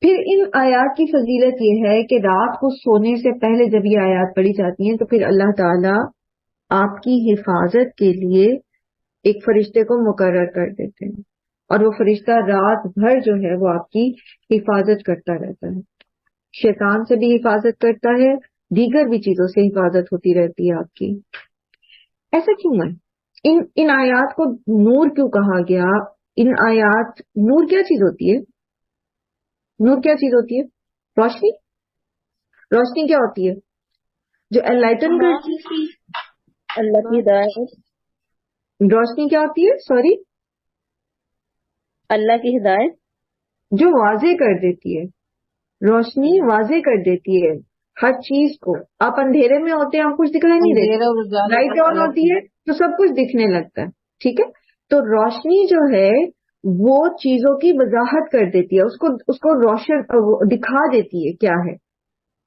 B: پھر ان آیات کی فضیلت یہ ہے کہ رات کو سونے سے پہلے جب یہ آیات پڑھی جاتی ہیں تو پھر اللہ تعالیٰ آپ کی حفاظت کے لیے ایک فرشتے کو مقرر کر دیتے ہیں. اور وہ فرشتہ رات بھر جو ہے وہ آپ کی حفاظت کرتا رہتا ہے، شیطان سے بھی حفاظت کرتا ہے، دیگر بھی چیزوں سے حفاظت ہوتی رہتی ہے آپ کی۔ ایسا کیوں ہے؟ ان آیات کو نور کیوں کہا گیا؟ ان آیات، نور کیا چیز ہوتی ہے؟ نور کیا چیز ہوتی ہے؟ روشنی۔ روشنی کیا ہوتی ہے؟ جو انلائٹن کرتی ہے۔
C: اللہ کی ہدایت،
B: روشنی کیا ہوتی ہے؟ سوری،
C: اللہ کی ہدایت،
B: جو واضح کر دیتی ہے۔ روشنی واضح کر دیتی ہے ہر چیز کو۔ آپ اندھیرے میں ہوتے ہیں، آپ کچھ دکھائی نہیں دیتا، لائٹ آن ہوتی ہے تو سب کچھ دکھنے لگتا ہے، ٹھیک ہے؟ تو روشنی جو ہے وہ چیزوں کی وضاحت کر دیتی ہے، اس کو روشن دکھا دیتی ہے کیا ہے،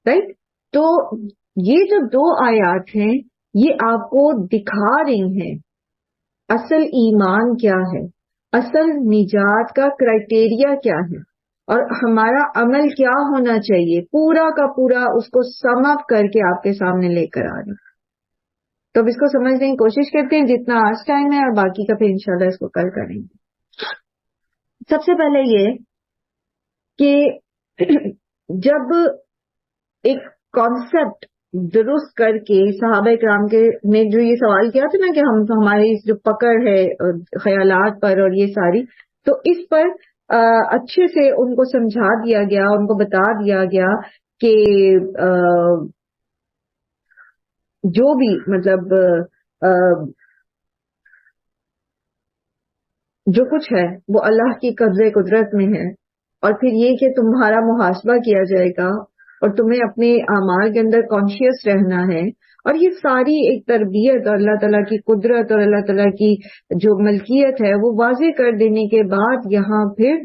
B: رائٹ؟ تو یہ جو دو آیات ہیں یہ آپ کو دکھا رہی ہیں اصل ایمان کیا ہے، اصل نجات کا کرائٹیریا کیا ہے، اور ہمارا عمل کیا ہونا چاہیے، پورا کا پورا اس کو سم اپ کر کے آپ کے سامنے لے کر آ رہے ہیں۔ تو اب اس کو سمجھنے کی کوشش کرتے ہیں جتنا آج ٹائم ہے، اور باقی کا پھر انشاءاللہ اس کو کل کریں گے۔ سب سے پہلے یہ کہ جب ایک کانسیپٹ درست کر کے صحابہ کرام کے نے جو یہ سوال کیا تھا نا کہ ہماری جو پکڑ ہے خیالات پر اور یہ ساری، تو اس پر اچھے سے ان کو سمجھا دیا گیا، ان کو بتا دیا گیا کہ جو بھی مطلب جو کچھ ہے وہ اللہ کی قبضہ قدرت میں ہے، اور پھر یہ کہ تمہارا محاسبہ کیا جائے گا اور تمہیں اپنے اعمال کے اندر کانشیس رہنا ہے، اور یہ ساری ایک تربیت اور اللہ تعالیٰ کی قدرت اور اللہ تعالیٰ کی جو ملکیت ہے وہ واضح کر دینے کے بعد یہاں پھر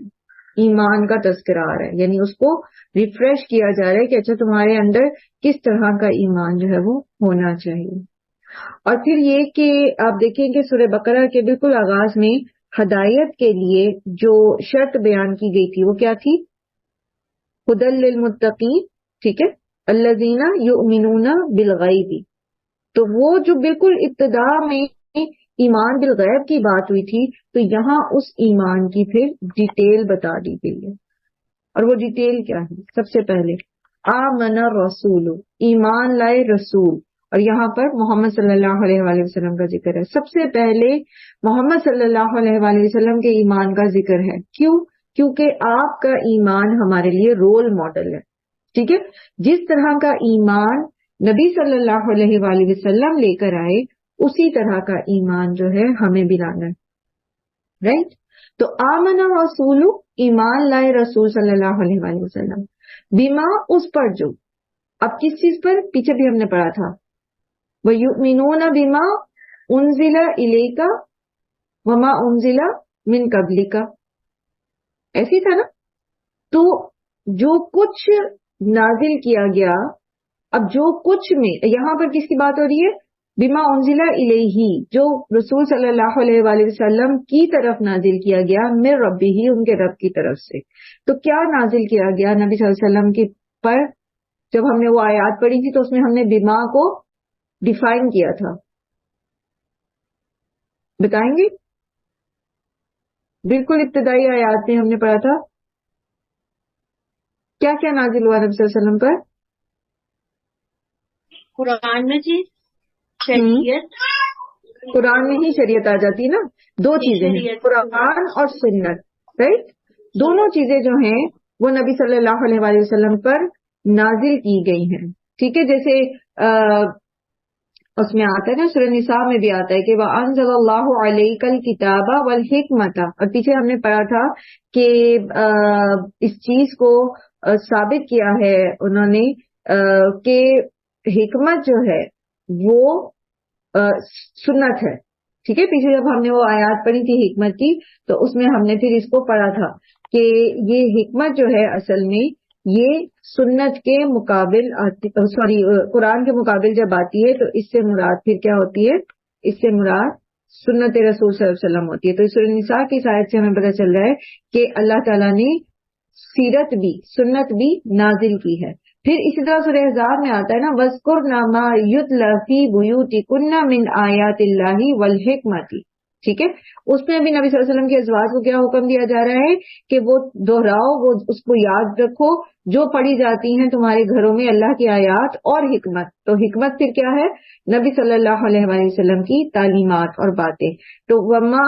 B: ایمان کا تذکرہ آ رہا ہے، یعنی اس کو ریفریش کیا جا رہا ہے کہ اچھا تمہارے اندر کس طرح کا ایمان جو ہے وہ ہونا چاہیے۔ اور پھر یہ کہ آپ دیکھیں کہ سورہ بقرہ کے بالکل آغاز میں ہدایت کے لیے جو شرط بیان کی گئی تھی وہ کیا تھی؟ ہدی للمتقین، ٹھیک ہے، الذین یؤمنون بالغیب۔ تو وہ جو بالکل ابتدا میں ایمان بالغیب کی بات ہوئی تھی، تو یہاں اس ایمان کی پھر ڈیٹیل بتا دی گئی ہے، اور وہ ڈیٹیل کیا ہے؟ سب سے پہلے آمن الرسول، ایمان لائے رسول، اور یہاں پر محمد صلی اللہ علیہ وآلہ وسلم کا ذکر ہے۔ سب سے پہلے محمد صلی اللہ علیہ وآلہ وسلم کے ایمان کا ذکر ہے۔ کیوں؟ کیونکہ آپ کا ایمان ہمارے لیے رول ماڈل ہے، ٹھیک ہے؟ جس طرح کا ایمان نبی صلی اللہ علیہ وآلہ وسلم لے کر آئے اسی طرح کا ایمان جو ہے ہمیں بھی لانا ہے، رائٹ؟ تو آمن رسول، ایمان لائے رسول صلی اللہ علیہ وآلہ وسلم، بما، اس پر جو، اب کس چیز پر؟ پیچھے بھی ہم نے پڑھا تھا وَيُؤْمِنُونَ بِمَا أُنزِلَ إِلَيْكَ وَمَا أُنزِلَ مِن قَبْلِكَ، ایسی تھا نا؟ تو جو کچھ نازل کیا گیا، اب جو کچھ میں یہاں پر کس کی بات ہو رہی ہے؟ بما انزل الیہ، جو رسول صلی اللہ علیہ وآلہ وسلم کی طرف نازل کیا گیا، من ربہ، ان کے رب کی طرف سے۔ تو کیا نازل کیا گیا نبی صلی اللہ علیہ وسلم کی پر؟ جب ہم نے وہ آیات پڑھی تھی تو اس میں ہم نے بما کو ڈیفائن کیا تھا، بتائیں گے؟ بالکل ابتدائی آیات میں ہم نے پڑھا تھا کیا کیا نازل ہوا نبی صلی اللہ علیہ وسلم پر؟
C: قرآن میں جی شریعت،
B: قرآن میں ہی شریعت آ جاتی ہے نا، دو چیزیں ہیں، قرآن اور سنت، رائٹ؟ دونوں چیزیں جو ہیں وہ نبی صلی اللہ علیہ وآلہ وسلم پر نازل کی گئی ہیں، ٹھیک ہے؟ جیسے اس میں آتا ہے نا، سورہ نساء میں بھی آتا ہے کہ وَأَنزَلَ اللَّهُ عَلَيْكَ الْكِتَابَ وَالْحِكْمَةَ، اور پیچھے ہم نے پڑھا تھا کہ اس چیز کو ثابت کیا ہے انہوں نے کہ حکمت جو ہے وہ سنت ہے، ٹھیک ہے؟ پیچھے جب ہم نے وہ آیات پڑھی تھی حکمت کی تو اس میں ہم نے پھر اس کو پڑھا تھا کہ یہ حکمت جو ہے اصل میں یہ سنت کے مقابل قرآن کے مقابل جب آتی ہے تو اس سے مراد پھر کیا ہوتی ہے؟ اس سے مراد سنت رسول صلی اللہ علیہ وسلم ہوتی ہے۔ تو سورہ نساء کی آیت سے ہمیں پتہ چل رہا ہے کہ اللہ تعالیٰ نے سیرت بھی، سنت بھی نازل کی ہے۔ پھر اسی طرح سورہ احزاب میں آتا ہے نا وَاذْكُرْنَ مَا يُتْلَىٰ فِي بُيُوتِكُنَّ مِنْ آیَاتِ اللَّهِ وَالْحِکْمَةِ، ٹھیک ہے. اس میں بھی نبی صلی اللہ علیہ وسلم کے ازواج کو کیا حکم دیا جا رہا ہے کہ وہ دہراؤ، وہ اس کو یاد رکھو جو پڑھی جاتی ہیں تمہارے گھروں میں اللہ کی آیات اور حکمت. تو حکمت پھر کیا ہے؟ نبی صلی اللہ علیہ وآلہ وسلم کی تعلیمات اور باتیں. تو وما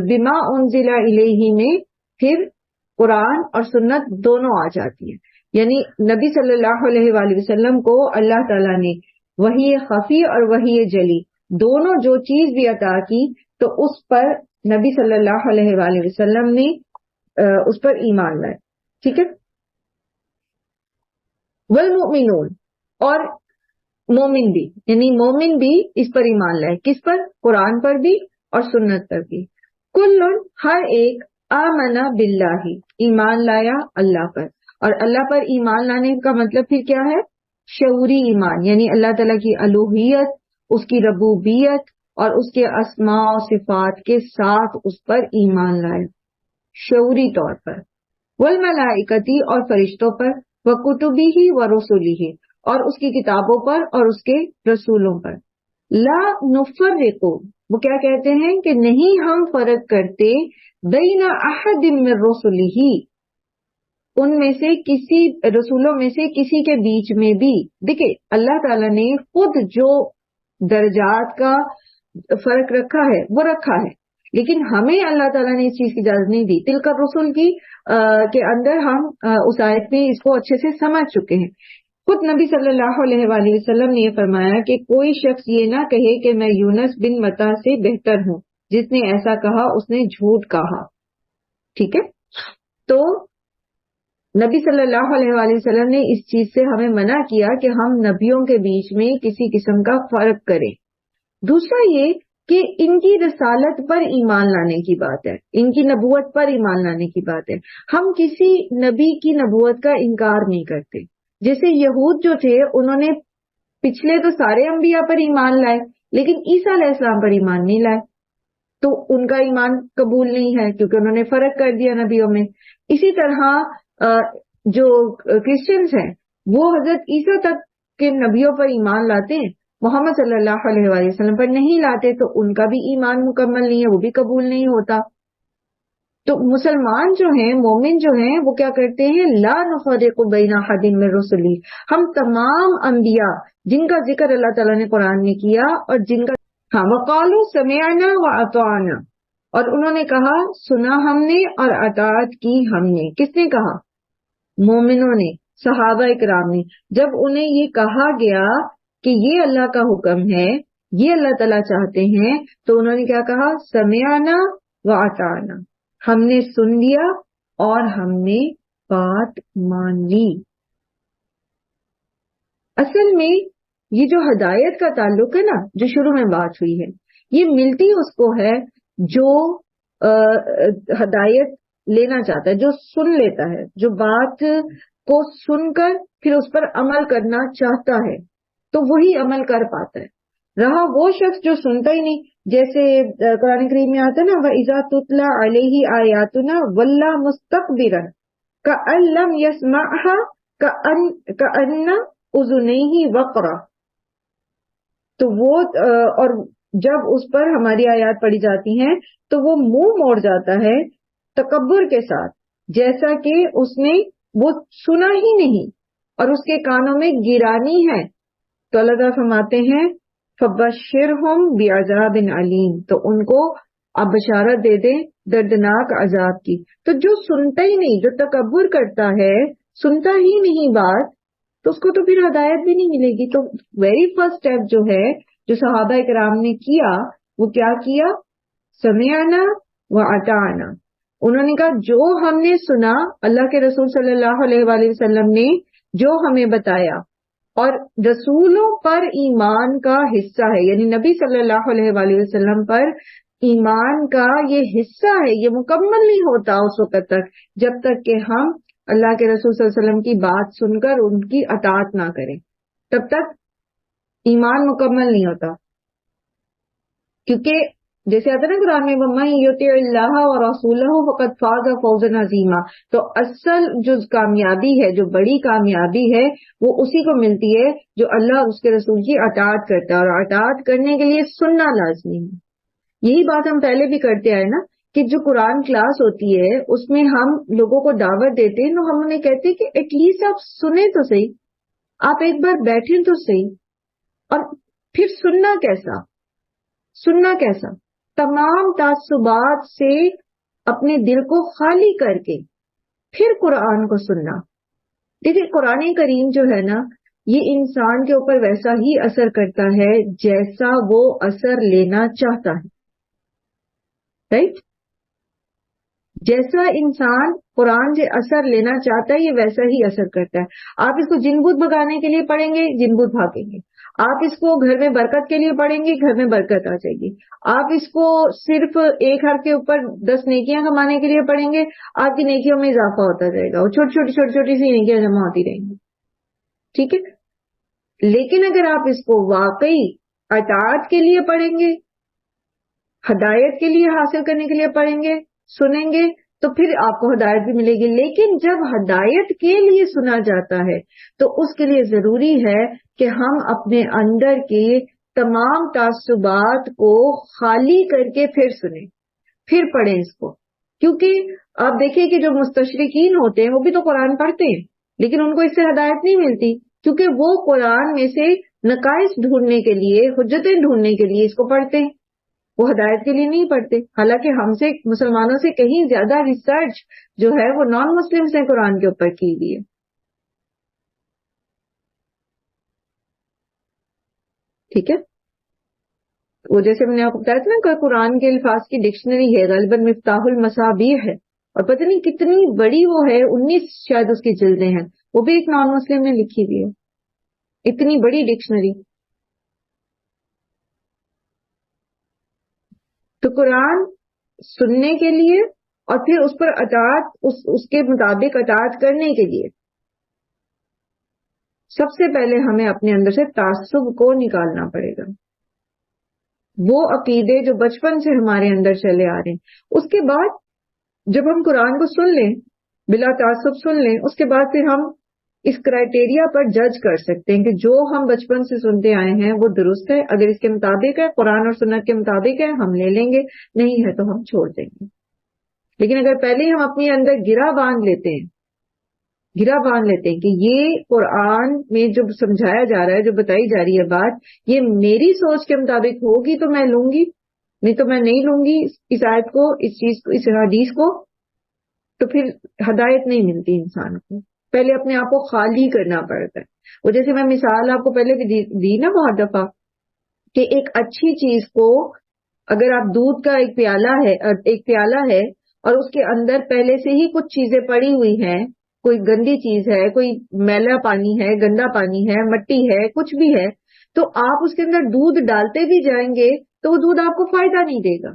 B: بما انزل الیہ میں پھر قرآن اور سنت دونوں آ جاتی ہیں. یعنی نبی صلی اللہ علیہ وآلہ وسلم کو اللہ تعالیٰ نے وحی خفی اور وحی جلی دونوں جو چیز بھی عطا کی تو اس پر نبی صلی اللہ علیہ وآلہ وسلم نے اس پر ایمان لائے. ٹھیک ہے. والمؤمنون اور مومن بھی، یعنی مومن بھی اس پر ایمان لائے. کس پر؟ قرآن پر بھی اور سنت پر بھی. کل ہر ایک آمن باللہ ایمان لایا اللہ پر. اور اللہ پر ایمان لانے کا مطلب پھر کیا ہے؟ شعوری ایمان، یعنی اللہ تعالیٰ کی الوہیت، اس کی ربوبیت اور اس کے اسماء و صفات کے ساتھ اس پر ایمان لائے شعوری طور پر. والملائکتی اور فرشتوں پر، وکتبہ ورسلہ اور اس کی کتابوں پر اور اس کے رسولوں پر. لا نفرق، وہ کیا کہتے ہیں کہ نہیں ہم فرق کرتے بین احد من رسلہ، ان میں سے کسی رسولوں میں سے کسی کے بیچ میں بھی. دیکھیں اللہ تعالیٰ نے خود جو درجات کا فرق رکھا ہے وہ رکھا ہے، لیکن ہمیں اللہ تعالیٰ نے اس چیز کی اجازت نہیں دی. تلک الرسل کی کے اندر ہم اس آیت میں اس کو اچھے سے سمجھ چکے ہیں. خود نبی صلی اللہ علیہ وآلہ وسلم نے یہ فرمایا کہ کوئی شخص یہ نہ کہے کہ میں یونس بن متا سے بہتر ہوں، جس نے ایسا کہا اس نے جھوٹ کہا. ٹھیک ہے. تو نبی صلی اللہ علیہ وآلہ وسلم نے اس چیز سے ہمیں منع کیا کہ ہم نبیوں کے بیچ میں کسی قسم کا فرق کریں. دوسرا یہ کہ ان کی رسالت پر ایمان لانے کی بات ہے، ان کی نبوت پر ایمان لانے کی بات ہے. ہم کسی نبی کی نبوت کا انکار نہیں کرتے. جیسے یہود جو تھے انہوں نے پچھلے تو سارے انبیاء پر ایمان لائے لیکن عیسیٰ علیہ السلام پر ایمان نہیں لائے، تو ان کا ایمان قبول نہیں ہے کیونکہ انہوں نے فرق کر دیا نبیوں میں. اسی طرح جو کرسچنز ہیں وہ حضرت عیسیٰ تک کے نبیوں پر ایمان لاتے ہیں، محمد صلی اللہ علیہ وآلہ وسلم پر نہیں لاتے، تو ان کا بھی ایمان مکمل نہیں ہے، وہ بھی قبول نہیں ہوتا. تو مسلمان جو ہیں، مومن جو ہیں، وہ کیا کرتے ہیں؟ لا نفرق بین احد من رسلی، ہم تمام انبیاء جن کا ذکر اللہ تعالیٰ نے قرآن میں کیا اور جن کا وقالوا سمعنا واطعنا، اور انہوں نے کہا سنا ہم نے اور اطاعت کی ہم نے. کس نے کہا؟ مومنوں نے، صحابہ اکرام نے. جب انہیں یہ کہا گیا کہ یہ اللہ کا حکم ہے، یہ اللہ تعالیٰ چاہتے ہیں، تو انہوں نے کیا کہا؟ سمعنا واطعنا، ہم نے سن لیا اور ہم نے بات مان لی. اصل میں یہ جو ہدایت کا تعلق ہے نا، جو شروع میں بات ہوئی ہے، یہ ملتی اس کو ہے جو ہدایت لینا چاہتا ہے، جو سن لیتا ہے، جو بات کو سن کر پھر اس پر عمل کرنا چاہتا ہے، تو وہی عمل کر پاتا ہے. رہا وہ شخص جو سنتا ہی نہیں، جیسے قرآن کریم میں آتا ہے نا وَإِذَا تُتْلَى عَلَيْهِ آيَاتُنَا وَلَّى مُسْتَكْبِرًا كَأَن لَّمْ يَسْمَعْهَا كَأَنَّ أُذُنَيْهِ وَقْرًا. تو وہ اور جب اس پر ہماری آیات پڑھی جاتی ہیں تو وہ منہ موڑ جاتا ہے تکبر کے ساتھ، جیسا کہ اس نے وہ سنا ہی نہیں اور اس کے کانوں میں گرانی ہے. تو اللہ تعالیٰ فرماتے ہیں فَبَشِّرْهُمْ بِعَذَابٍ عَلِيمٍ، تو ان کو آپ بشارت دے دیں دردناک عذاب کی. تو جو سنتا ہی نہیں، جو تکبر کرتا ہے، سنتا ہی نہیں بات، تو اس کو تو پھر ہدایت بھی نہیں ملے گی. تو ویری فرسٹ اسٹیپ جو ہے جو صحابہ کرام نے کیا، وہ کیا کیا؟ سمعنا واطعنا. انہوں نے کہا جو ہم نے سنا، اللہ کے رسول صلی اللہ علیہ وآلہ وسلم نے جو ہمیں بتایا، اور رسولوں پر ایمان کا حصہ ہے، یعنی نبی صلی اللہ علیہ وآلہ وسلم پر ایمان کا یہ حصہ ہے، یہ مکمل نہیں ہوتا اس وقت تک جب تک کہ ہم اللہ کے رسول صلی اللہ علیہ وسلم کی بات سن کر ان کی اطاعت نہ کریں، تب تک ایمان مکمل نہیں ہوتا. کیونکہ جیسے آتا ہے نا قرآن میں وَمَن یُطِعِ اللَّهَ وَرَسُولَهُ فَقَدْ فَازَ فَوْزًا عَظِیمًا، تو اصل جو کامیابی ہے، جو بڑی کامیابی ہے، وہ اسی کو ملتی ہے جو اللہ اور اس کے رسول کی اطاعت کرتا ہے، اور اطاعت کرنے کے لیے سننا لازمی ہے. یہی بات ہم پہلے بھی کرتے آئے نا کہ جو قرآن کلاس ہوتی ہے اس میں ہم لوگوں کو دعوت دیتے ہیں تو ہم انہیں کہتے ہیں کہ ایٹ لیسٹ آپ سنیں تو صحیح, آپ ایک بار بیٹھیں تو صحیح. اور پھر سننا کیسا, تمام تعصبات سے اپنے دل کو خالی کر کے پھر قرآن کو سننا. دیکھیں قرآن کریم جو ہے نا یہ انسان کے اوپر ویسا ہی اثر کرتا ہے جیسا وہ اثر لینا چاہتا ہے, رائٹ؟ جیسا انسان قرآن سے اثر لینا چاہتا ہے یہ ویسا ہی اثر کرتا ہے. آپ اس کو جن بوت بھگانے کے لیے پڑھیں گے, جن بوت بھاگیں گے. آپ اس کو گھر میں برکت کے لیے پڑھیں گے, گھر میں برکت آ جائے گی. آپ اس کو صرف ایک حرف کے اوپر 10 نیکیاں کمانے کے لیے پڑھیں گے, آپ کی نیکیوں میں اضافہ ہوتا جائے گا, اور چھوٹی سی نیکیاں جمع ہوتی رہیں گی. ٹھیک ہے, لیکن اگر آپ اس کو واقعی اطاعت کے لیے پڑھیں گے, ہدایت کے لیے حاصل کرنے کے لیے پڑھیں گے, سنیں گے, تو پھر آپ کو ہدایت بھی ملے گی. لیکن جب ہدایت کے لیے سنا جاتا ہے تو اس کے لیے ضروری ہے کہ ہم اپنے اندر کے تمام تعصبات کو خالی کر کے پھر سنیں, پھر پڑھیں اس کو. کیونکہ آپ دیکھیں کہ جو مستشرقین ہوتے ہیں وہ بھی تو قرآن پڑھتے ہیں, لیکن ان کو اس سے ہدایت نہیں ملتی, کیونکہ وہ قرآن میں سے نقائص ڈھونڈنے کے لیے, حجتیں ڈھونڈنے کے لیے اس کو پڑھتے ہیں, وہ ہدایت کے لیے نہیں پڑھتے. حالانکہ ہم سے مسلمانوں سے کہیں زیادہ ریسرچ جو ہے وہ نان مسلمز نے قرآن کے اوپر کی ہوئی ہے. ٹھیک ہے, وہ جیسے میں نے آپ کو بتایا تھا نا کہ قرآن کے الفاظ کی ڈکشنری ہے, غالباً مفتاح المصابیح ہے, اور پتہ نہیں کتنی بڑی وہ ہے, 19 شاید اس کی جلدیں ہیں, وہ بھی ایک نان مسلم نے لکھی ہوئی ہے, اتنی بڑی ڈکشنری. تو قرآن سننے کے لیے اور پھر اس پر اطاعت, اس کے مطابق اطاعت کرنے کے لیے سب سے پہلے ہمیں اپنے اندر سے تعصب کو نکالنا پڑے گا. وہ عقیدے جو بچپن سے ہمارے اندر چلے آ رہے ہیں, اس کے بعد جب ہم قرآن کو سن لیں, بلا تعصب سن لیں, اس کے بعد پھر ہم اس کرائٹیریا پر جج کر سکتے ہیں کہ جو ہم بچپن سے سنتے آئے ہیں وہ درست ہے. اگر اس کے مطابق ہے, قرآن اور سنت کے مطابق ہے, ہم لے لیں گے, نہیں ہے تو ہم چھوڑ دیں گے. لیکن اگر پہلے ہم اپنے اندر گرہ باندھ لیتے ہیں کہ یہ قرآن میں جو سمجھایا جا رہا ہے, جو بتائی جا رہی ہے بات, یہ میری سوچ کے مطابق ہوگی تو میں لوں گی, نہیں تو میں نہیں لوں گی اس آیت کو, اس چیز کو, اس حدیث کو, تو پھر ہدایت نہیں ملتی انسان کو. پہلے اپنے آپ کو خالی کرنا پڑتا ہے. وہ جیسے میں مثال آپ کو پہلے بھی دی نا بہت دفعہ, کہ ایک اچھی چیز کو اگر آپ دودھ کا ایک پیالہ ہے اور اس کے اندر پہلے سے ہی کچھ چیزیں پڑی ہوئی ہیں, کوئی گندی چیز ہے, کوئی میلا پانی ہے, گندا پانی ہے, مٹی ہے, کچھ بھی ہے, تو آپ اس کے اندر دودھ ڈالتے بھی جائیں گے تو وہ دودھ آپ کو فائدہ نہیں دے گا,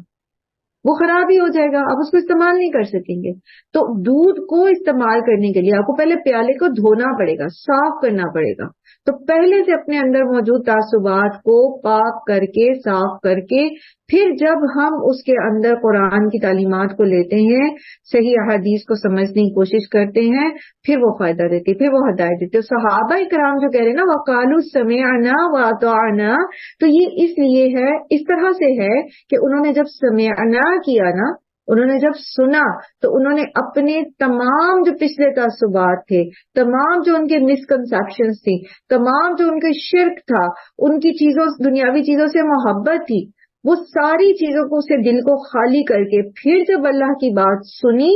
B: وہ خراب ہی ہو جائے گا, آپ اس کو استعمال نہیں کر سکیں گے. تو دودھ کو استعمال کرنے کے لیے آپ کو پہلے پیالے کو دھونا پڑے گا, صاف کرنا پڑے گا. تو پہلے سے اپنے اندر موجود تعصبات کو پاک کر کے, صاف کر کے, پھر جب ہم اس کے اندر قرآن کی تعلیمات کو لیتے ہیں, صحیح احادیث کو سمجھنے کی کوشش کرتے ہیں, پھر وہ فائدہ دیتی, پھر وہ ہدایت دیتی. صحابہ کرام جو کہہ رہے ہیں نا وَقَالُوا سَمِعْنَا وَأَطَعْنَا, تو یہ اس لیے ہے, اس طرح سے ہے کہ انہوں نے جب سمعنا کیا نا, انہوں نے جب سنا تو انہوں نے اپنے تمام جو پچھلے تعصبات تھے, تمام جو ان کے مسکنسیپشنز تھی, تمام جو ان کے شرک تھا, ان کی چیزوں, دنیاوی چیزوں سے محبت تھی, وہ ساری چیزوں کو سے دل کو خالی کر کے پھر جب اللہ کی بات سنی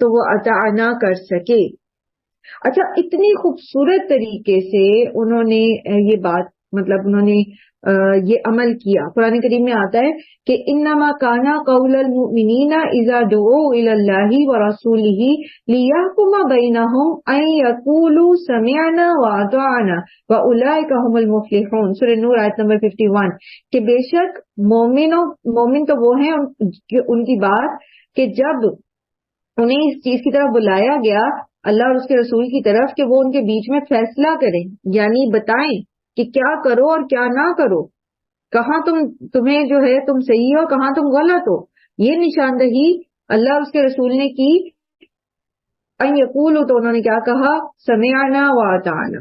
B: تو وہ اطاعنا کر سکے. اچھا, اتنی خوبصورت طریقے سے انہوں نے یہ بات, مطلب انہوں نے یہ عمل کیا. قرآن کریم میں آتا ہے کہ انما کان قول المؤمنین اذا دعوا الی اللہ ورسولہ لیحکم بینہم ان یقولوا سمعنا واطعنا واولئک هم المفلحون. سورہ نور آیت نمبر 51, کہ بے شک مومن تو وہ ہیں ان کی بات کہ جب انہیں اس چیز کی طرف بلایا گیا اللہ اور اس کے رسول کی طرف کہ وہ ان کے بیچ میں فیصلہ کریں, یعنی بتائیں کہ کیا کرو اور کیا نہ کرو, کہاں تمہیں جو ہے تم صحیح ہو, کہاں تم غلط ہو. یہ نشاندہی اللہ اور اس کے رسول نے کی. ان یقولوا, تو انہوں نے کیا کہا, سمعنا واطعنا,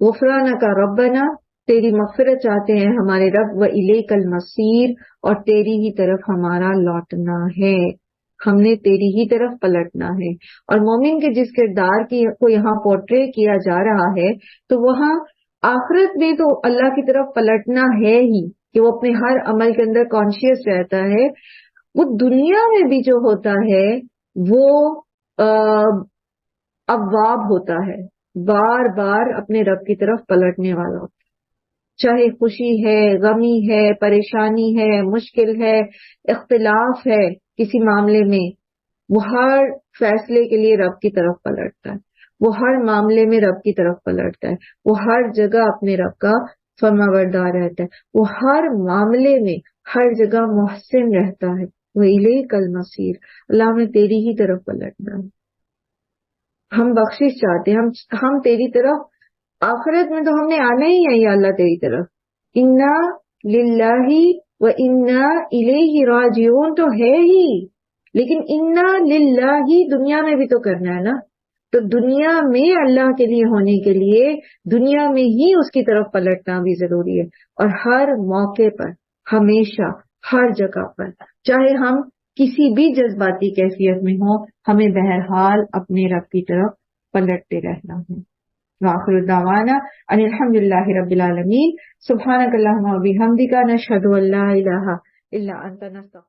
B: غفرانک ربنا، تیری مغفرت چاہتے ہیں ہمارے رب، وإلیک المصیر، اور تیری ہی طرف ہمارا لوٹنا ہے، ہم نے تیری ہی طرف پلٹنا ہے۔ اور مومن کے جس کردار کو یہاں پورٹری کیا جا رہا ہے تو وہاں آخرت میں تو اللہ کی طرف پلٹنا ہے ہی، کہ وہ اپنے ہر عمل کے اندر کانشیس رہتا ہے، وہ دنیا میں بھی جو ہوتا ہے وہ اواب ہوتا ہے، بار بار اپنے رب کی طرف پلٹنے والا ہوتا ہے، چاہے خوشی ہے، غمی ہے، پریشانی ہے، مشکل ہے، اختلاف ہے کسی معاملے میں، وہ ہر فیصلے کے لیے رب کی طرف پلٹتا ہے، وہ ہر معاملے میں رب کی طرف پلٹتا ہے، وہ ہر جگہ اپنے رب کا فرما بردار رہتا ہے، وہ ہر معاملے میں ہر جگہ محسن رہتا ہے۔ وإلیک المصیر، اللہ میں تیری ہی طرف پلٹنا ہے، ہم بخشش چاہتے ہیں، ہم تیری طرف، آخرت میں تو ہم نے آنا ہی ہے یا اللہ تیری طرف، انا للہ و انا الیہ راجعون تو ہے ہی، لیکن انا للہ دنیا میں بھی تو کرنا ہے نا، تو دنیا میں اللہ کے لیے ہونے کے لیے دنیا میں ہی اس کی طرف پلٹنا بھی ضروری ہے، اور ہر موقع پر، ہمیشہ، ہر جگہ پر، چاہے ہم کسی بھی جذباتی کیفیت میں ہوں، ہمیں بہرحال اپنے رب کی طرف پلٹتے رہنا ہے۔ وآخر دعوانا ان الحمد للہ رب العالمین، سبحانک اللہم و بحمدک، نشہد ان لا الہ الا انت، نستغفرک۔